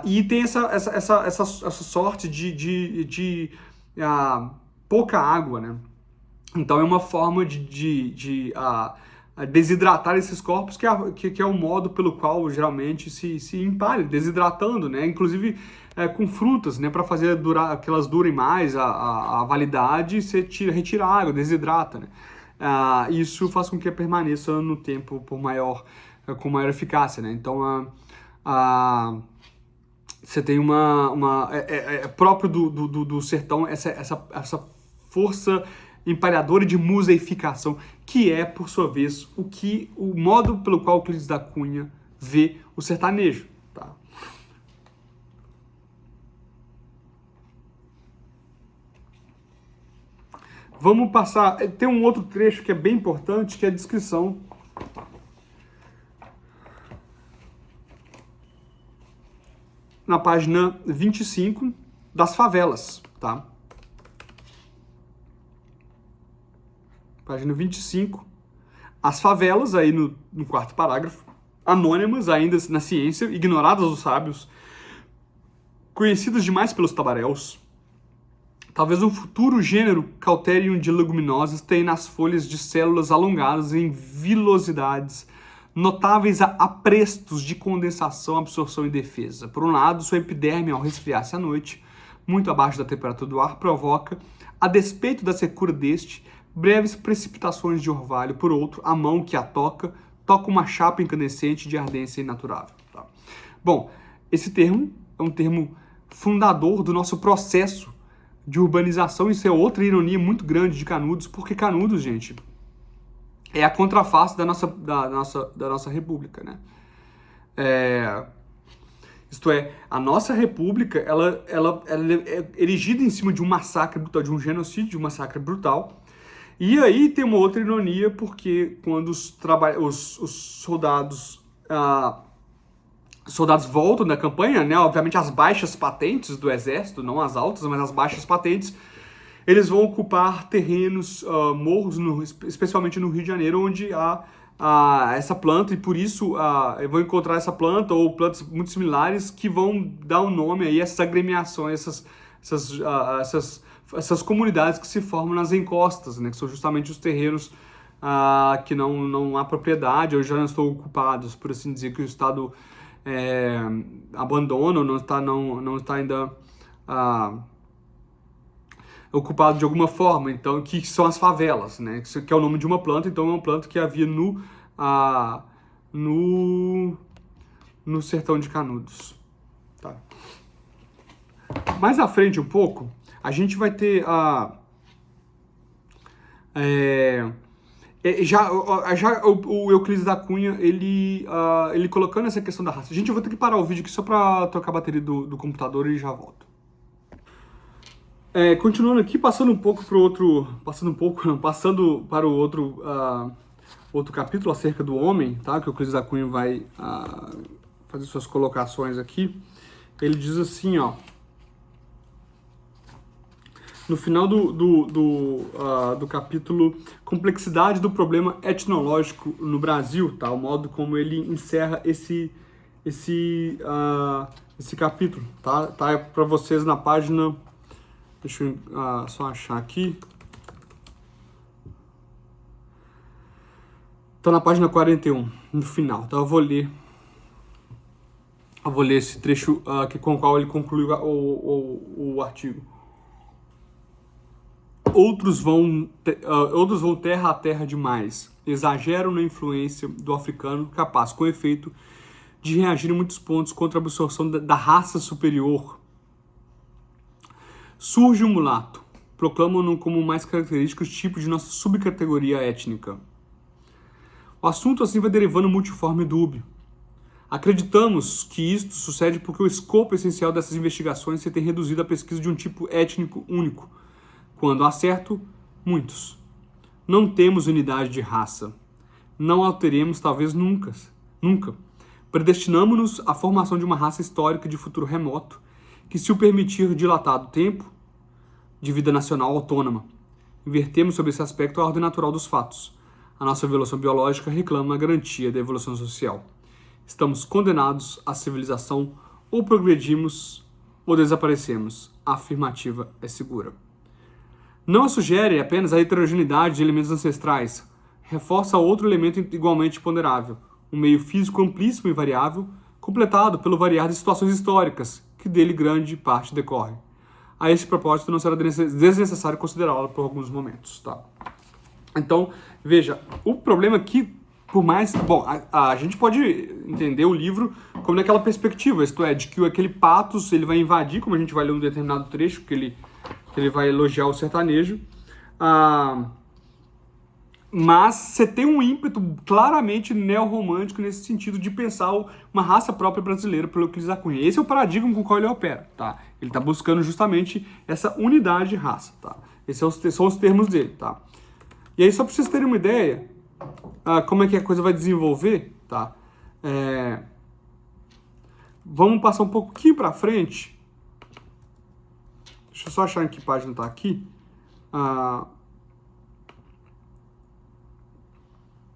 E tem essa sorte de pouca água, né? Então é uma forma de desidratar esses corpos, que é o modo pelo qual geralmente se empalha, desidratando, né? Inclusive com frutas, né? Para fazer durar, que elas durem mais a validade, você retira a água, desidrata, né? Isso faz com que permaneça no tempo com maior eficácia, né? Então, você tem próprio do sertão essa força empalhadora de museificação, que é, por sua vez, o modo pelo qual Euclides da Cunha vê o sertanejo. Tá? Vamos passar... Tem um outro trecho que é bem importante, que é a descrição na página 25 das favelas, tá? Página 25. As favelas, aí no quarto parágrafo, anônimas ainda na ciência, ignoradas dos sábios, conhecidas demais pelos tabaréus. Talvez um futuro gênero Cauterium de leguminosas tenha nas folhas de células alongadas em vilosidades notáveis a aprestos de condensação, absorção e defesa. Por um lado, sua epiderme, ao resfriar-se à noite, muito abaixo da temperatura do ar, provoca, a despeito da secura deste, breves precipitações de orvalho. Por outro, a mão que a toca uma chapa incandescente de ardência inaturável. Tá? Bom, esse termo é um termo fundador do nosso processo de urbanização. Isso é outra ironia muito grande de Canudos, porque Canudos, gente, é a contraface da nossa república, né? Isto é, a nossa república, ela é erigida em cima de um massacre brutal, de um genocídio, de um massacre brutal. E aí tem uma outra ironia, porque quando os soldados voltam da campanha, né? Obviamente as baixas patentes do exército, não as altas, mas as baixas patentes, eles vão ocupar terrenos, morros, especialmente no Rio de Janeiro, onde há essa planta, e por isso vão encontrar essa planta ou plantas muito similares que vão dar um nome aí a essas agremiações, essas comunidades que se formam nas encostas, né, que são justamente os terrenos que não há propriedade ou já não estão ocupados, por assim dizer, que o Estado abandona ou não está ainda ocupado de alguma forma, então, que são as favelas, né? Que é o nome de uma planta, então é uma planta que havia no sertão de Canudos. Tá. Mais à frente um pouco, a gente vai ter o Euclides da Cunha, ele colocando essa questão da raça. Gente, eu vou ter que parar o vídeo aqui só para trocar a bateria do computador e já volto. Continuando aqui, passando para o outro capítulo acerca do homem, tá? Que o Euclides da Cunha vai fazer suas colocações aqui. Ele diz assim, ó, no final do capítulo, complexidade do problema etnológico no Brasil, tá? O modo como ele encerra esse capítulo, tá? Tá para vocês na página... Deixa eu só achar aqui. Tá na página 41, no final. Então eu vou ler esse trecho com o qual ele conclui o artigo. Outros vão terra a terra demais. Exageram na influência do africano, capaz, com efeito, de reagir em muitos pontos contra a absorção da raça superior. Surge um mulato, proclamam-no como o mais característico tipo de nossa subcategoria étnica. O assunto assim vai derivando multiforme e dúbio. Acreditamos que isto sucede porque o escopo essencial dessas investigações se tem reduzido à pesquisa de um tipo étnico único, quando há certo, muitos. Não temos unidade de raça. Não a teremos talvez nunca. Predestinamo-nos à formação de uma raça histórica de futuro remoto, que, se o permitir dilatado tempo de vida nacional autônoma, invertemos sobre esse aspecto a ordem natural dos fatos. A nossa evolução biológica reclama a garantia da evolução social. Estamos condenados à civilização, ou progredimos ou desaparecemos. A afirmativa é segura. Não a sugere apenas a heterogeneidade de elementos ancestrais, reforça outro elemento igualmente ponderável, um meio físico amplíssimo e variável, completado pelo variar de situações históricas, que dele grande parte decorre. A esse propósito, não será desnecessário considerá-lo por alguns momentos. Tá? Então, veja, o problema aqui, por mais... Bom, a gente pode entender o livro como naquela perspectiva, isto é, de que aquele patos ele vai invadir, como a gente vai ler um determinado trecho, que ele vai elogiar o sertanejo, mas você tem um ímpeto claramente neorromântico nesse sentido de pensar uma raça própria brasileira pelo Euclides da Cunha. Esse é o paradigma com o qual ele opera, tá? Ele está buscando justamente essa unidade de raça, tá? Esses são os termos dele, tá? E aí, só para vocês terem uma ideia, como é que a coisa vai desenvolver, tá? Vamos passar um pouquinho para frente. Deixa eu só achar em que página está aqui.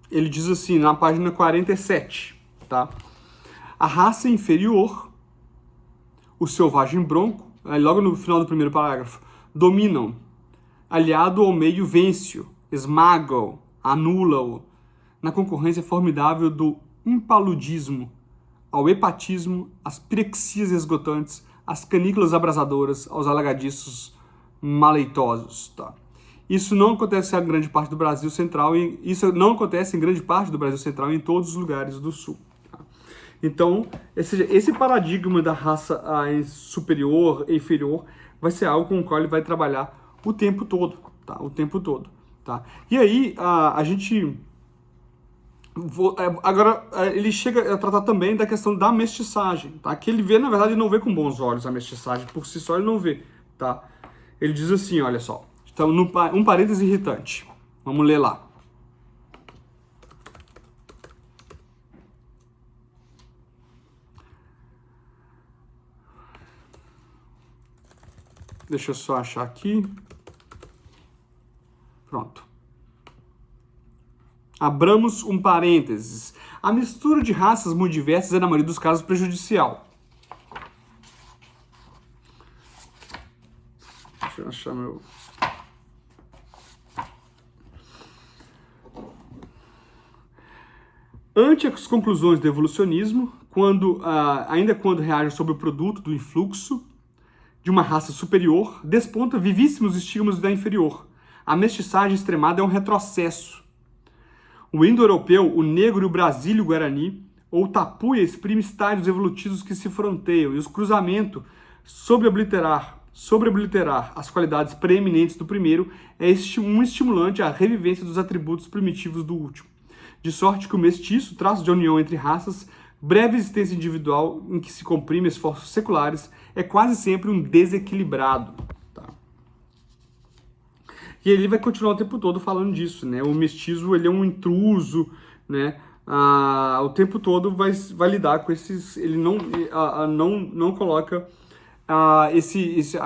Ele diz assim, na página 47, tá? A raça inferior, o selvagem bronco, logo no final do primeiro parágrafo, dominam, aliado ao meio vence-o, esmaga-o, anula-o, na concorrência formidável do impaludismo, ao hepatismo, às pirexias esgotantes, às canículas abrasadoras, aos alagadiços maleitosos, tá? Isso não acontece em grande parte do Brasil Central e isso não acontece em grande parte do Brasil Central e em todos os lugares do Sul. Tá? Então, esse paradigma da raça superior e inferior vai ser algo com o qual ele vai trabalhar o tempo todo, tá? O tempo todo, tá? E aí a gente agora ele chega a tratar também da questão da mestiçagem, tá? Que ele vê, na verdade, não vê com bons olhos a mestiçagem, por si só ele não vê, tá? Ele diz assim, olha só. Então, um parêntese irritante. Vamos ler lá. Deixa eu só achar aqui. Pronto. Abramos um parênteses. A mistura de raças muito diversas é, na maioria dos casos, prejudicial. Deixa eu achar meu... Ante as conclusões do evolucionismo, ainda quando reagem sobre o produto do influxo de uma raça superior, desponta vivíssimos estigmas da inferior. A mestiçagem extremada é um retrocesso. O indo-europeu, o negro e o brasílio guarani, ou o tapuia, exprime estádios evolutivos que se fronteiam, e os cruzamentos sobre-obliterar as qualidades preeminentes do primeiro é um estimulante à revivência dos atributos primitivos do último. De sorte que o mestiço, traço de união entre raças, breve existência individual em que se comprime esforços seculares, é quase sempre um desequilibrado. Tá? E ele vai continuar o tempo todo falando disso, né? O mestiço, ele é um intruso, né? O tempo todo vai lidar com esses... Ele não coloca a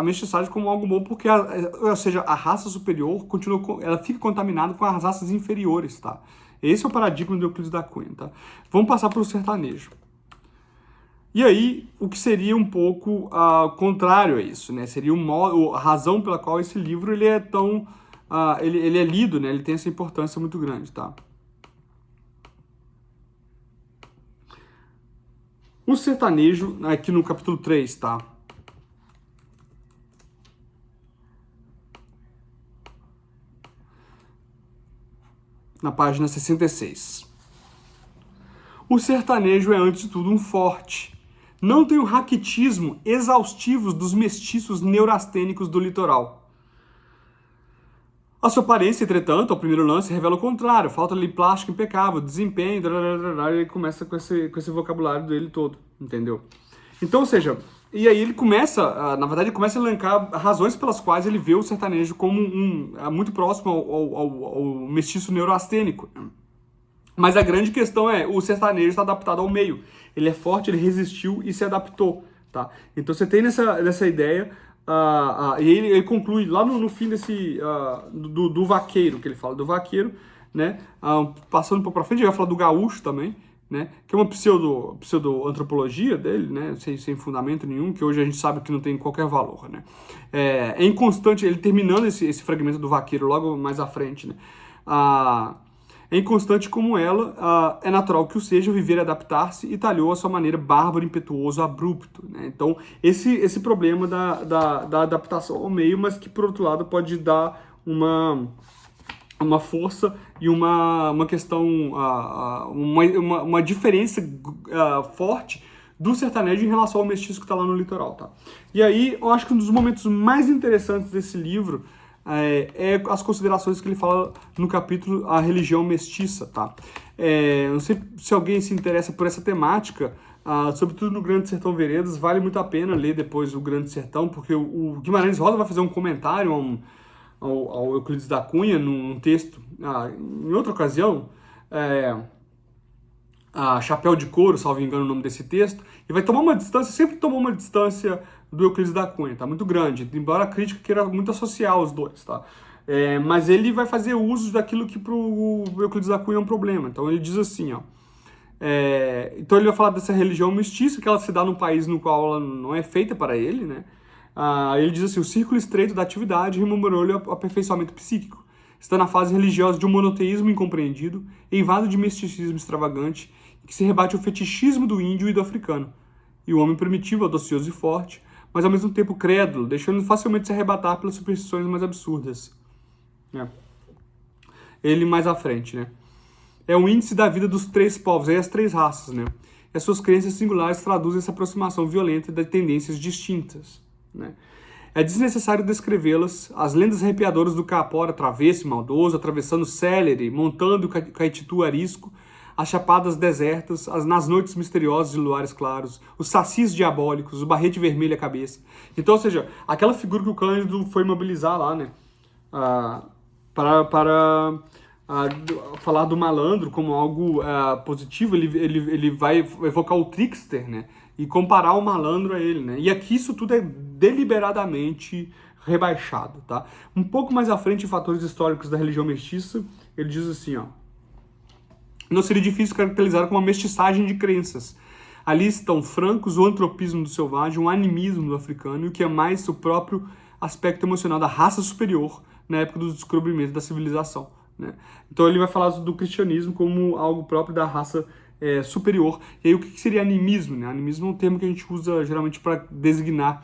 mestiçagem como algo bom, porque, ou seja, a raça superior ela fica contaminada com as raças inferiores, tá? Esse é o paradigma do Euclides da Cunha, tá? Vamos passar para o sertanejo. E aí, o que seria um pouco contrário a isso, né? Seria a razão pela qual esse livro ele é tão... ele é lido, né? Ele tem essa importância muito grande, tá? O sertanejo, aqui no capítulo 3, tá? Na página 66. O sertanejo é, antes de tudo, um forte. Não tem o raquitismo exaustivo dos mestiços neurastênicos do litoral. A sua aparência, entretanto, ao primeiro lance, revela o contrário. Falta-lhe plástico impecável, desempenho, e ele começa com esse vocabulário dele todo, entendeu? Então, ou seja, e aí ele começa, na verdade, ele começa a elencar razões pelas quais ele vê o sertanejo como muito próximo ao mestiço neurastênico. Mas a grande questão é, o sertanejo está adaptado ao meio. Ele é forte, ele resistiu e se adaptou, tá? Então você tem nessa ideia, e ele conclui lá no fim do vaqueiro, que ele fala do vaqueiro, né? Passando um pouco para frente, ele vai falar do gaúcho também, né? Que é uma pseudo-antropologia dele, né? Sem fundamento nenhum, que hoje a gente sabe que não tem qualquer valor, né? É inconstante, ele terminando esse fragmento do vaqueiro logo mais à frente, né? É inconstante como ela, é natural que o seja viver e adaptar-se e talhou a sua maneira bárbaro, impetuoso, abrupto, né? Então, esse problema da adaptação ao meio, mas que, por outro lado, pode dar uma força e uma questão, uma diferença forte do sertanejo em relação ao mestiço que está lá no litoral, tá? E aí, eu acho que um dos momentos mais interessantes desse livro é as considerações que ele fala no capítulo A Religião Mestiça, tá? Não sei se alguém se interessa por essa temática, sobretudo no Grande Sertão Veredas, vale muito a pena ler depois o Grande Sertão, porque o Guimarães Rosa vai fazer um comentário ao Euclides da Cunha, num texto, em outra ocasião, Chapéu de Couro, salvo engano o nome desse texto, e vai tomar uma distância, sempre tomou uma distância do Euclides da Cunha, tá? Muito grande, embora a crítica queira muito associar os dois, tá? Mas ele vai fazer uso daquilo que pro Euclides da Cunha é um problema. Então ele diz assim, ó, então ele vai falar dessa religião mestiça, que ela se dá num país no qual ela não é feita para ele, né? Ele diz assim, o círculo estreito da atividade rememorou-lhe o aperfeiçoamento psíquico. Está na fase religiosa de um monoteísmo incompreendido, eivado de misticismo extravagante, que se rebate ao fetichismo do índio e do africano. E o homem primitivo, audacioso e forte, mas ao mesmo tempo crédulo, deixando facilmente se arrebatar pelas superstições mais absurdas. Ele mais à frente, né? É um índice da vida dos três povos, aí as três raças, né? E as suas crenças singulares traduzem essa aproximação violenta de tendências distintas, né? É desnecessário descrevê-las, as lendas arrepiadoras do caipora travesso e maldoso, atravessando Célere, montando o Caititu arisco, as chapadas desertas, nas noites misteriosas de luares claros, os sacis diabólicos, o barrete vermelho à cabeça. Então, ou seja, aquela figura que o Cândido foi mobilizar lá, né? Para falar do malandro como algo positivo, ele vai evocar o trickster, né? E comparar o malandro a ele, né? E aqui isso tudo é deliberadamente rebaixado, tá? Um pouco mais à frente, em Fatores Históricos da Religião Mestiça, ele diz assim, ó, não seria difícil caracterizar como uma mestiçagem de crenças. Ali estão francos o antropismo do selvagem, o animismo do africano e o que é mais o próprio aspecto emocional da raça superior na época do descobrimento da civilização, né? Então ele vai falar do cristianismo como algo próprio da raça superior. E aí o que seria animismo, né? Animismo é um termo que a gente usa geralmente para designar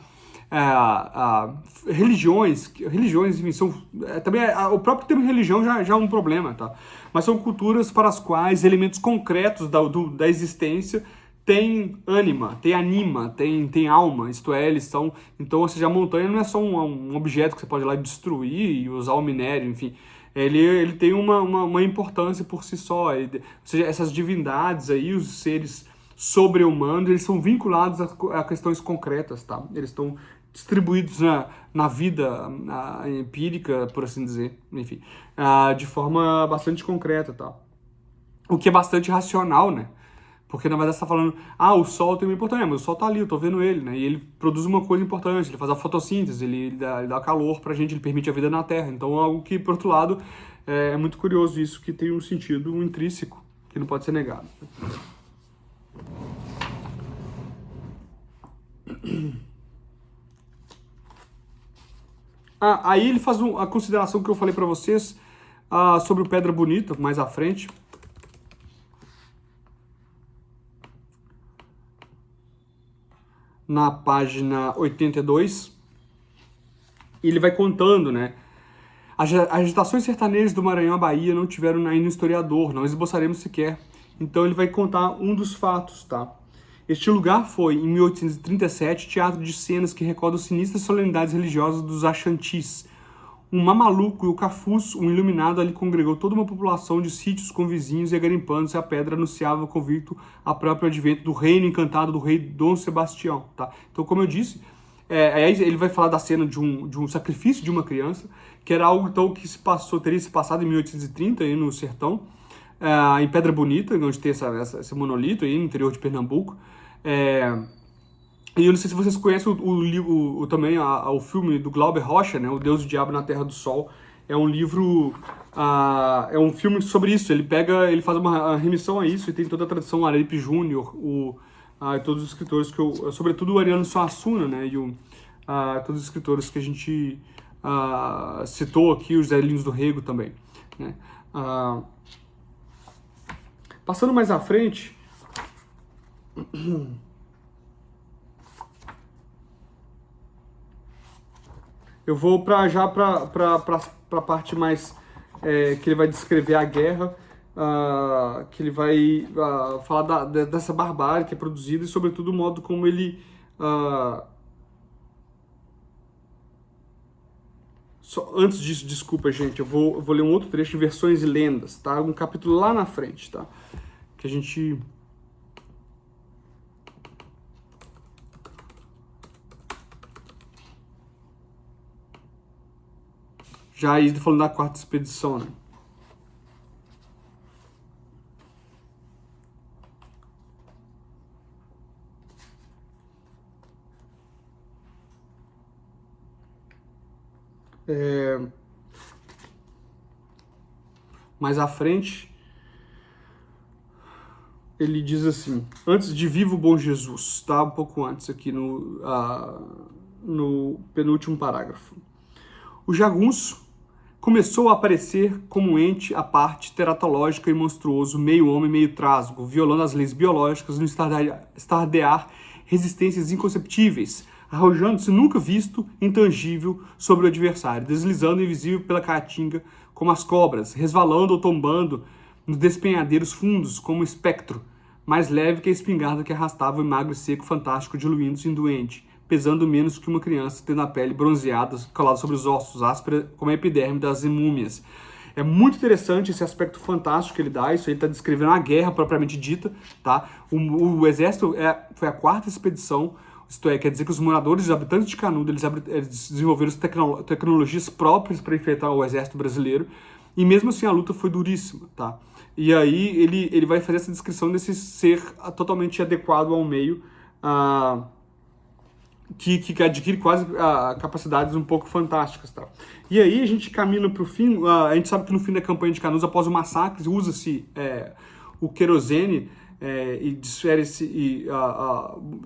religiões, enfim, são, também o próprio termo religião já é um problema, tá? Mas são culturas para as quais elementos concretos da existência têm ânima, têm anima, têm alma, isto é, eles são... Então, ou seja, a montanha não é só um objeto que você pode ir lá destruir e usar o minério, enfim. Ele tem uma importância por si só. Ou seja, essas divindades aí, os seres sobre-humanos, eles são vinculados a questões concretas, tá? Eles estão distribuídos na vida empírica, por assim dizer, enfim, de forma bastante concreta, tá? O que é bastante racional, né? Porque na verdade você está falando, o Sol tem uma importância, mas o Sol está ali, eu estou vendo ele, né? E ele produz uma coisa importante, ele faz a fotossíntese, ele dá calor pra gente, ele permite a vida na Terra. Então é algo que, por outro lado, é muito curioso isso, que tem um sentido intrínseco, que não pode ser negado. Aí ele faz a consideração que eu falei para vocês sobre o Pedra Bonita, mais à frente. Na página 82, ele vai contando, né? As agitações sertanejas do Maranhão à Bahia não tiveram ainda um historiador, não esboçaremos sequer. Então ele vai contar um dos fatos, tá? Este lugar foi, em 1837, teatro de cenas que recordam sinistras solenidades religiosas dos Achantis. Um mamaluco e o Cafuz, um iluminado, ali congregou toda uma população de sítios com vizinhos e agarimpando-se a pedra anunciava convicto a próprio advento do reino encantado do rei Dom Sebastião, tá? Então, como eu disse, aí ele vai falar da cena de um sacrifício de uma criança, que era algo então que teria se passado em 1830 aí no sertão, em Pedra Bonita, onde tem esse monolito aí no interior de Pernambuco. E eu não sei se vocês conhecem também o filme do Glauber Rocha, né, O Deus e o Diabo na Terra do Sol. É um livro, é um filme sobre isso. Ele faz uma remissão a isso e tem toda a tradição Araripe Júnior, todos os escritores sobretudo o Ariano Suassuna, né, e todos os escritores que a gente citou aqui, o José Lins do Rego também, né. Passando mais à frente, eu vou já para a parte mais que ele vai descrever a guerra, que ele vai falar dessa barbárie que é produzida e, sobretudo, o modo como ele... Antes disso, desculpa, gente, eu vou ler um outro trecho em Versões e Lendas, tá? Um capítulo lá na frente, tá? Que a gente... Já aí falando da quarta expedição, né? Mais à frente, ele diz assim, antes de vivo bom Jesus, tá? Um pouco antes aqui no penúltimo parágrafo. O jagunço começou a aparecer como um ente à parte, teratológico e monstruoso, meio homem, meio trasgo, violando as leis biológicas no estardear resistências inconceptíveis, arrojando-se nunca visto, intangível, sobre o adversário, deslizando invisível pela caatinga como as cobras, resvalando ou tombando nos despenhadeiros fundos como um espectro, mais leve que a espingarda que arrastava o magro e seco fantástico diluindo-se em doente, pesando menos que uma criança, tendo a pele bronzeada, colada sobre os ossos, áspera como a epiderme das múmias. É muito interessante esse aspecto fantástico que ele dá, isso aí está descrevendo a guerra propriamente dita, tá? O exército foi a quarta expedição, isto é, quer dizer que os moradores, os habitantes de Canudo, eles desenvolveram tecnologias próprias para enfrentar o exército brasileiro, e mesmo assim a luta foi duríssima, tá? E aí ele vai fazer essa descrição desse ser totalmente adequado ao meio, que adquire quase capacidades um pouco fantásticas, tá? E aí a gente caminha para o fim, a gente sabe que no fim da campanha de Canudos, após o massacre, usa-se o querosene e desfere-se e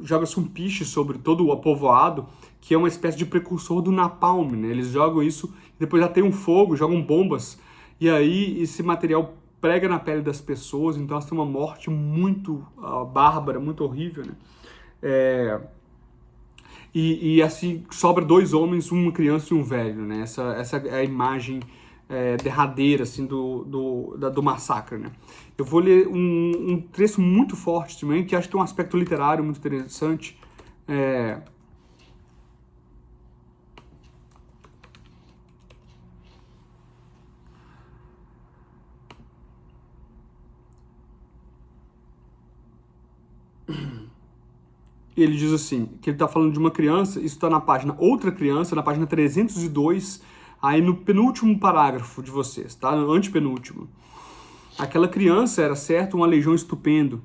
joga-se um piche sobre todo o povoado, que é uma espécie de precursor do napalm, né? Eles jogam isso, depois já tem um fogo, jogam bombas, e aí esse material prega na pele das pessoas, então elas têm uma morte muito bárbara, muito horrível, né? E assim, sobra 2 homens, uma criança e um velho, né? Essa é a imagem derradeira, assim, do massacre, né? Eu vou ler um trecho muito forte também, que acho que tem um aspecto literário muito interessante. Ele diz assim, que ele está falando de uma criança, isso está na página Outra Criança, na página 302, aí no penúltimo parágrafo de vocês, tá? No antepenúltimo. Aquela criança era, certo, um aleijão estupendo,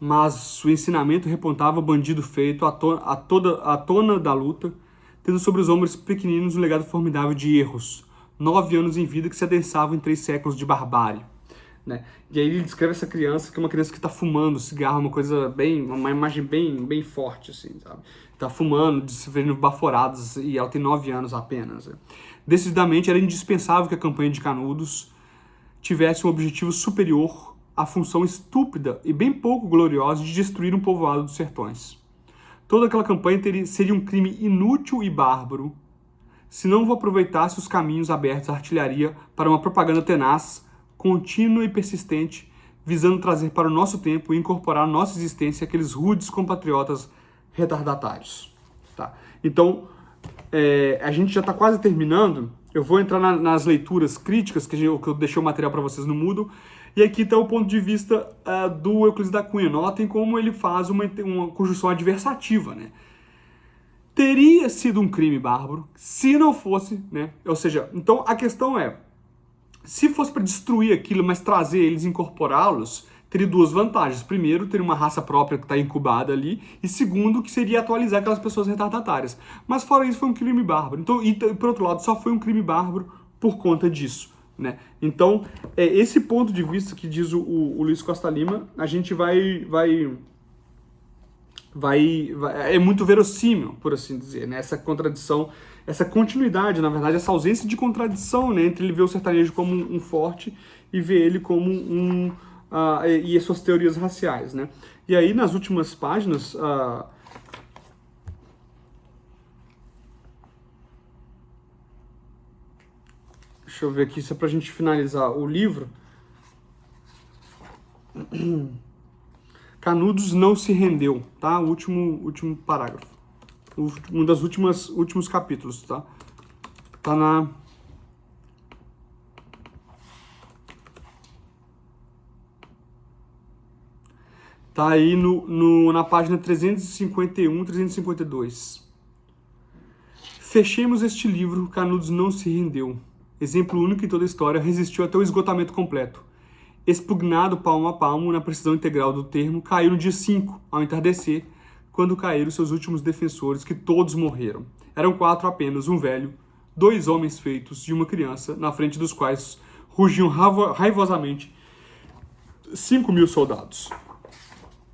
mas seu ensinamento repontava bandido feito, a tona da luta, tendo sobre os ombros pequeninos um legado formidável de erros, 9 anos em vida que se adensavam em 3 séculos de barbárie. Né? E aí ele descreve essa criança, que é uma criança que está fumando cigarro, uma imagem bem forte, assim, sabe? Tá fumando, desferindo baforadas, e ela tem 9 anos apenas. Né? Decididamente era indispensável que a campanha de Canudos tivesse um objetivo superior à função estúpida e bem pouco gloriosa de destruir um povoado dos sertões. Toda aquela campanha seria um crime inútil e bárbaro se não aproveitasse os caminhos abertos à artilharia para uma propaganda tenaz, contínua e persistente, visando trazer para o nosso tempo e incorporar à nossa existência aqueles rudes compatriotas retardatários. Tá? Então, a gente já está quase terminando. Eu vou entrar nas leituras críticas, que eu deixei o material para vocês no Moodle, e aqui está o ponto de vista do Euclides da Cunha. Notem como ele faz uma conjunção adversativa, né? Teria sido um crime bárbaro se não fosse, né? Ou seja, então a questão é, se fosse para destruir aquilo, mas trazer eles, incorporá-los, teria 2 vantagens. Primeiro, teria uma raça própria que está incubada ali, e segundo, que seria atualizar aquelas pessoas retardatárias. Mas fora isso, foi um crime bárbaro. Então, e por outro lado, só foi um crime bárbaro por conta disso. Né? Então, esse ponto de vista que diz o Luiz Costa Lima, a gente é muito verossímil, por assim dizer, né? Essa contradição, essa continuidade, na verdade, essa ausência de contradição, né? Entre ele ver o sertanejo como um forte e ver ele como e as suas teorias raciais, né? E aí, nas últimas páginas, deixa eu ver aqui, só pra gente finalizar o livro. Canudos não se rendeu, tá? O último parágrafo. Um dos últimos capítulos, tá? Tá na... Tá aí na página 351, 352. Fechemos este livro, Canudos não se rendeu. Exemplo único em toda a história, resistiu até o esgotamento completo. Expugnado palmo a palmo na precisão integral do termo, caiu no dia 5, ao entardecer, quando caíram seus últimos defensores, que todos morreram. Eram 4 apenas, um velho, 2 homens feitos e uma criança, na frente dos quais rugiam raivosamente 5.000 soldados.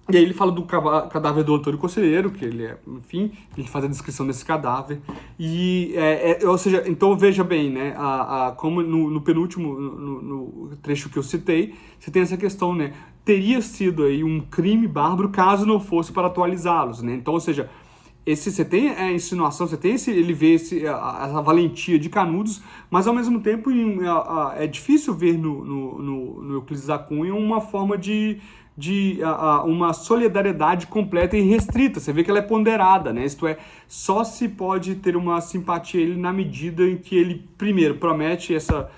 E aí ele fala do cadáver do Antônio Conselheiro, que ele é, enfim, ele faz a descrição desse cadáver. E, ou seja, então veja bem, né, como no penúltimo, no trecho que eu citei, você tem essa questão, né, teria sido aí um crime bárbaro caso não fosse para atualizá-los, né, então, ou seja, você tem a insinuação, você tem ele vê essa valentia de Canudos, mas ao mesmo tempo é difícil ver no Euclides da Cunha uma forma de uma solidariedade completa e restrita. Você vê que ela é ponderada, né? Isto é, só se pode ter uma simpatia a ele na medida em que ele, primeiro, promete essa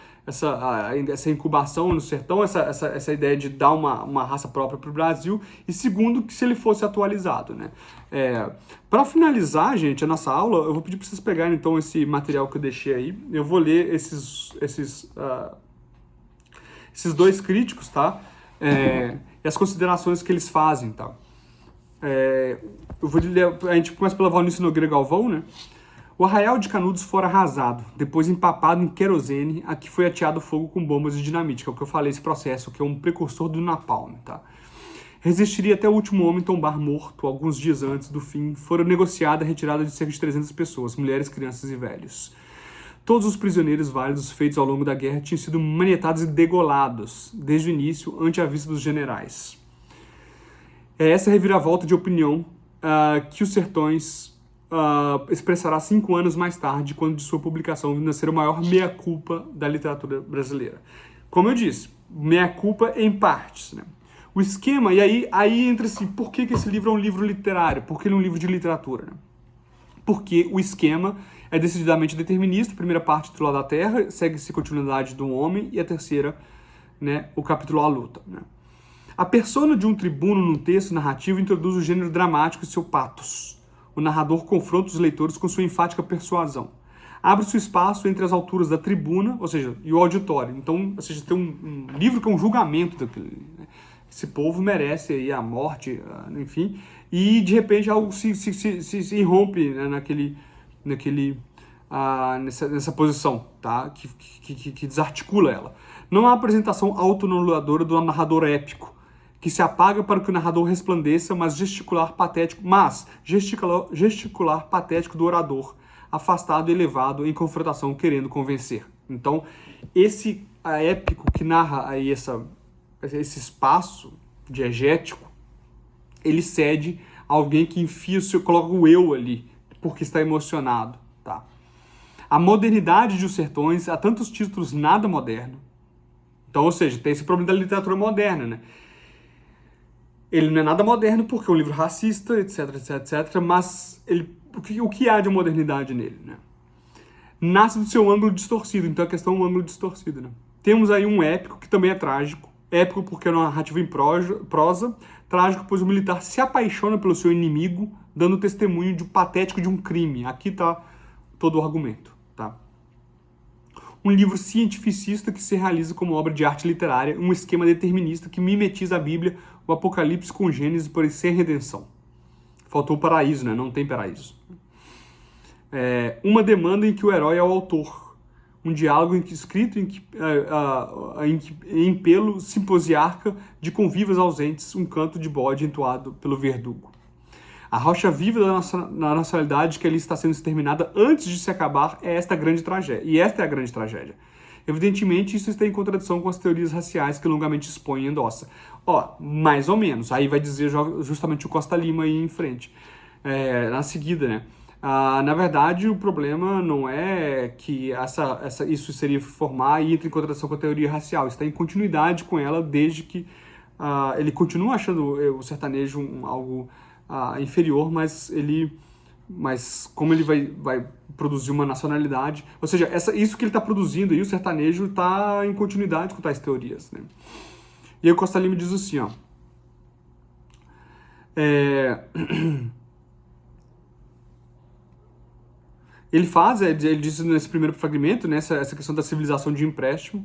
incubação no sertão, essa ideia de dar uma raça própria para o Brasil, e segundo, que se ele fosse atualizado, né? Para finalizar, gente, a nossa aula, eu vou pedir para vocês pegarem, então, esse material que eu deixei aí. Eu vou ler esses 2 críticos, tá? E as considerações que eles fazem, tá? Eu vou ler, a gente começa pela Valnice Nogueira Galvão, né? O arraial de Canudos fora arrasado, depois empapado em querosene, a que foi ateado fogo com bombas de dinamite, que é o que eu falei, esse processo, que é um precursor do napalm, tá? Resistiria até o último homem tombar morto, alguns dias antes do fim, fora negociada a retirada de cerca de 300 pessoas, mulheres, crianças e velhos. Todos os prisioneiros válidos feitos ao longo da guerra tinham sido manietados e degolados, desde o início, ante a vista dos generais. É essa reviravolta de opinião que os Sertões expressará 5 anos mais tarde, quando de sua publicação vindo a ser o maior meia-culpa da literatura brasileira. Como eu disse, meia-culpa em partes, né? O esquema, e aí entra assim, por que esse livro é um livro literário? Por que ele é um livro de literatura, né? Porque o esquema é decididamente determinista. A primeira parte, titular da Terra, segue-se a continuidade do homem, e a terceira, né, o capítulo A Luta. Né? A persona de um tribuno num texto narrativo introduz o gênero dramático e seu pathos. O narrador confronta os leitores com sua enfática persuasão. Abre-se o espaço entre as alturas da tribuna, ou seja, e o auditório. Então, ou seja, tem um livro que é um julgamento daquele, né? Esse povo merece aí a morte, enfim, e de repente algo se irrompe, né, nessa posição, tá? Que desarticula ela. Não há apresentação autoanuladora do narrador épico, que se apaga para que o narrador resplandeça, mas gesticular patético do orador, afastado e elevado em confrontação, querendo convencer. Então, esse épico que narra aí esse espaço diegético, ele cede a alguém que coloca o eu ali, porque está emocionado, tá? A modernidade de Os Sertões, há tantos títulos nada moderno. Então, ou seja, tem esse problema da literatura moderna, né? Ele não é nada moderno porque é um livro racista, etc, etc, etc, mas o que há de modernidade nele, né? Nasce do seu ângulo distorcido, então a questão é um ângulo distorcido, né? Temos aí um épico que também é trágico. Épico porque é uma narrativa em prosa, trágico pois o militar se apaixona pelo seu inimigo, dando testemunho de patético de um crime. Aqui está todo o argumento, tá? Um livro cientificista que se realiza como obra de arte literária, um esquema determinista que mimetiza a Bíblia, o Apocalipse com Gênesis, porém sem redenção. Faltou o paraíso, né? Não tem paraíso. Uma demanda em que o herói é o autor. Um diálogo escrito em pelo simposiarca de convívios ausentes, um canto de bode entoado pelo verdugo. A rocha viva da nacionalidade que ali está sendo exterminada antes de se acabar é esta grande tragédia. E esta é a grande tragédia. Evidentemente, isso está em contradição com as teorias raciais que longamente expõe e endossa. Mais ou menos. Aí vai dizer justamente o Costa Lima aí em frente, na seguida, né? Na verdade, o problema não é que isso seria formar e entra em contradição com a teoria racial. Está em continuidade com ela desde que ele continua achando o sertanejo algo inferior, mas como ele vai produzir uma nacionalidade, ou seja, isso que ele está produzindo aí, o sertanejo, está em continuidade com tais teorias, né? E aí o Costa Lima diz assim, ó, ele diz nesse primeiro fragmento, né, essa questão da civilização de empréstimo,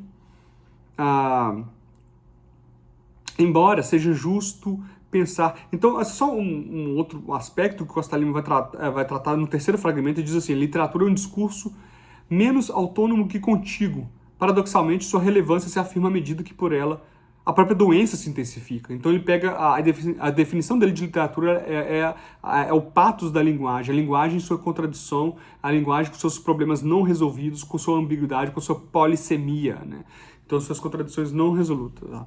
embora seja justo pensar... Então, é só um outro aspecto que o Costa Lima vai tratar no terceiro fragmento, e diz assim: literatura é um discurso menos autônomo que contíguo. Paradoxalmente, sua relevância se afirma à medida que por ela a própria doença se intensifica. Então ele pega a definição dele de literatura é o patos da linguagem, a linguagem em sua contradição, a linguagem com seus problemas não resolvidos, com sua ambiguidade, com sua polissemia, né? Então suas contradições não resolutas. Tá?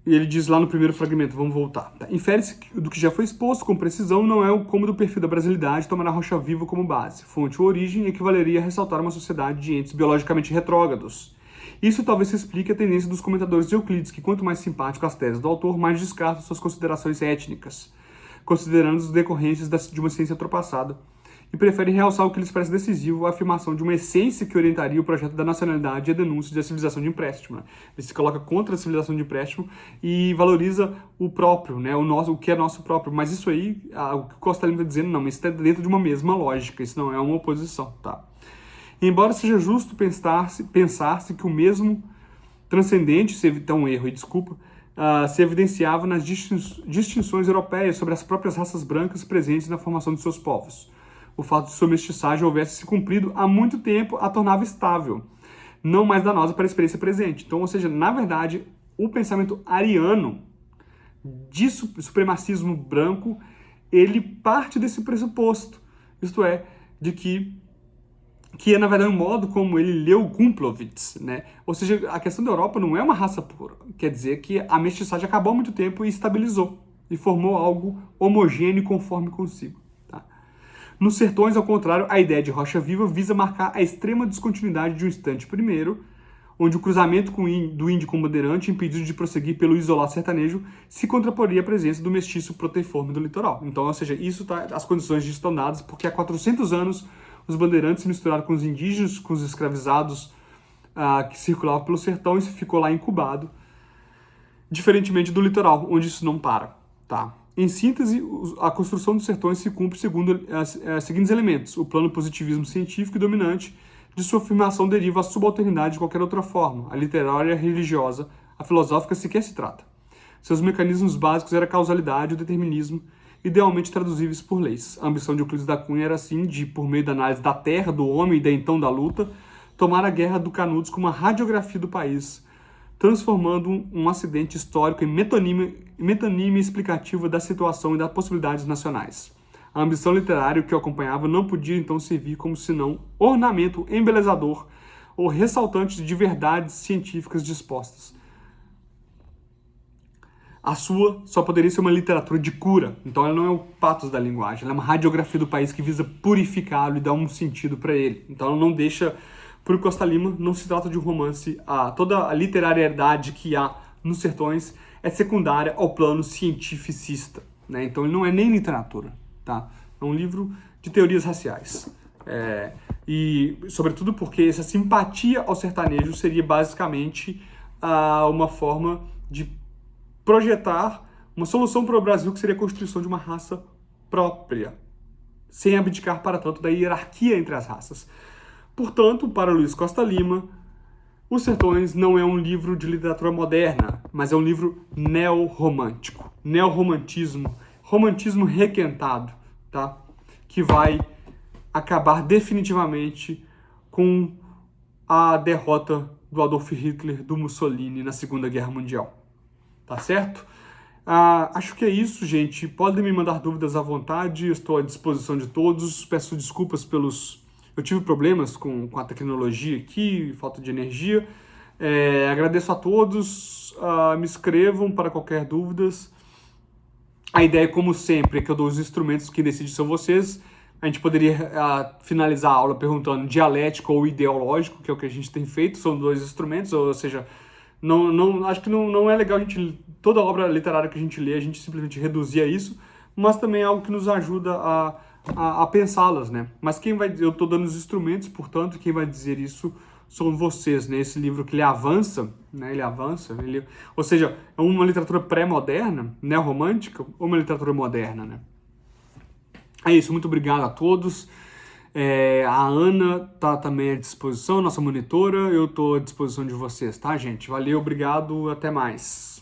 E ele diz lá no primeiro fragmento, vamos voltar. Tá? Infere-se do que já foi exposto com precisão, não é o cômodo perfil da brasilidade tomar a rocha viva como base. Fonte ou origem equivaleria a ressaltar uma sociedade de entes biologicamente retrógrados. Isso talvez explique a tendência dos comentadores de Euclides, que quanto mais simpático às teses do autor, mais descartam suas considerações étnicas, considerando as decorrências de uma ciência ultrapassada, e preferem realçar o que lhes parece decisivo, a afirmação de uma essência que orientaria o projeto da nacionalidade e a denúncia da civilização de empréstimo. Né? Ele se coloca contra a civilização de empréstimo e valoriza o próprio, né? o que é nosso próprio. Mas isso aí, o que o Costa Lima está dizendo, não, mas isso está dentro de uma mesma lógica, isso não é uma oposição. Tá? Embora seja justo pensar-se que o mesmo transcendente, se evitar um erro e desculpa, se evidenciava nas distinções europeias sobre as próprias raças brancas presentes na formação de seus povos. O fato de sua mestiçagem houvesse se cumprido há muito tempo a tornava estável, não mais danosa para a experiência presente. Então, ou seja, na verdade, o pensamento ariano de supremacismo branco, ele parte desse pressuposto, isto é, de que é, na verdade, um modo como ele leu Gumplowicz, né? Ou seja, a questão da Europa não é uma raça pura, quer dizer que a mestiçagem acabou há muito tempo e estabilizou, e formou algo homogêneo e conforme consigo. Nos sertões, ao contrário, a ideia de rocha viva visa marcar a extrema descontinuidade de um instante primeiro, onde o cruzamento do índio com o bandeirante, impedido de prosseguir pelo isolado sertanejo, se contraporia à presença do mestiço proteiforme do litoral. Então, ou seja, as condições disso estão dadas porque há 400 anos os bandeirantes se misturaram com os indígenas, com os escravizados que circulavam pelo sertão, e isso ficou lá incubado, diferentemente do litoral, onde isso não para, tá? Em síntese, a construção dos sertões se cumpre segundo os seguintes elementos. O plano positivismo científico e dominante, de sua afirmação deriva a subalternidade de qualquer outra forma. A literária, a religiosa, a filosófica sequer se trata. Seus mecanismos básicos eram a causalidade e o determinismo, idealmente traduzíveis por leis. A ambição de Euclides da Cunha era assim de, por meio da análise da terra, do homem e então da luta, tomar a guerra do Canudos como uma radiografia do país, transformando um acidente histórico em metonímia explicativa da situação e das possibilidades nacionais. A ambição literária que o acompanhava não podia então servir como senão ornamento embelezador ou ressaltante de verdades científicas dispostas. A sua só poderia ser uma literatura de cura, então ela não é o patos da linguagem, ela é uma radiografia do país que visa purificá-lo e dar um sentido para ele. Então ela não deixa... Por Costa Lima, não se trata de um romance. Toda a literariedade que há nos sertões é secundária ao plano cientificista, né? Então ele não é nem literatura, tá? É um livro de teorias raciais. E, sobretudo, porque essa simpatia ao sertanejo seria basicamente uma forma de projetar uma solução para o Brasil, que seria a constituição de uma raça própria, sem abdicar para tanto da hierarquia entre as raças. Portanto, para Luiz Costa Lima, Os Sertões não é um livro de literatura moderna, mas é um livro neo-romântico, neo-romantismo, romantismo requentado, tá? Que vai acabar definitivamente com a derrota do Adolf Hitler, do Mussolini na Segunda Guerra Mundial, tá certo? Acho que é isso, gente. Podem me mandar dúvidas à vontade, eu estou à disposição de todos. Peço desculpas pelos Eu tive problemas com a tecnologia aqui, falta de energia. Agradeço a todos, me escrevam para qualquer dúvidas. A ideia, como sempre, é que eu dou os instrumentos, que decidem são vocês. A gente poderia finalizar a aula perguntando dialético ou ideológico, que é o que a gente tem feito, são 2 instrumentos, ou seja, acho que não é legal toda obra literária que a gente lê, a gente simplesmente reduzir a isso, mas também é algo que nos ajuda a pensá-las, né? Mas eu estou dando os instrumentos, portanto, quem vai dizer isso são vocês, né? Esse livro que ele avança, né? Ou seja, é uma literatura pré-moderna, neorromântica, ou uma literatura moderna, né? É isso, muito obrigado a todos. A Ana tá também à disposição, nossa monitora, eu tô à disposição de vocês, tá, gente? Valeu, obrigado, até mais.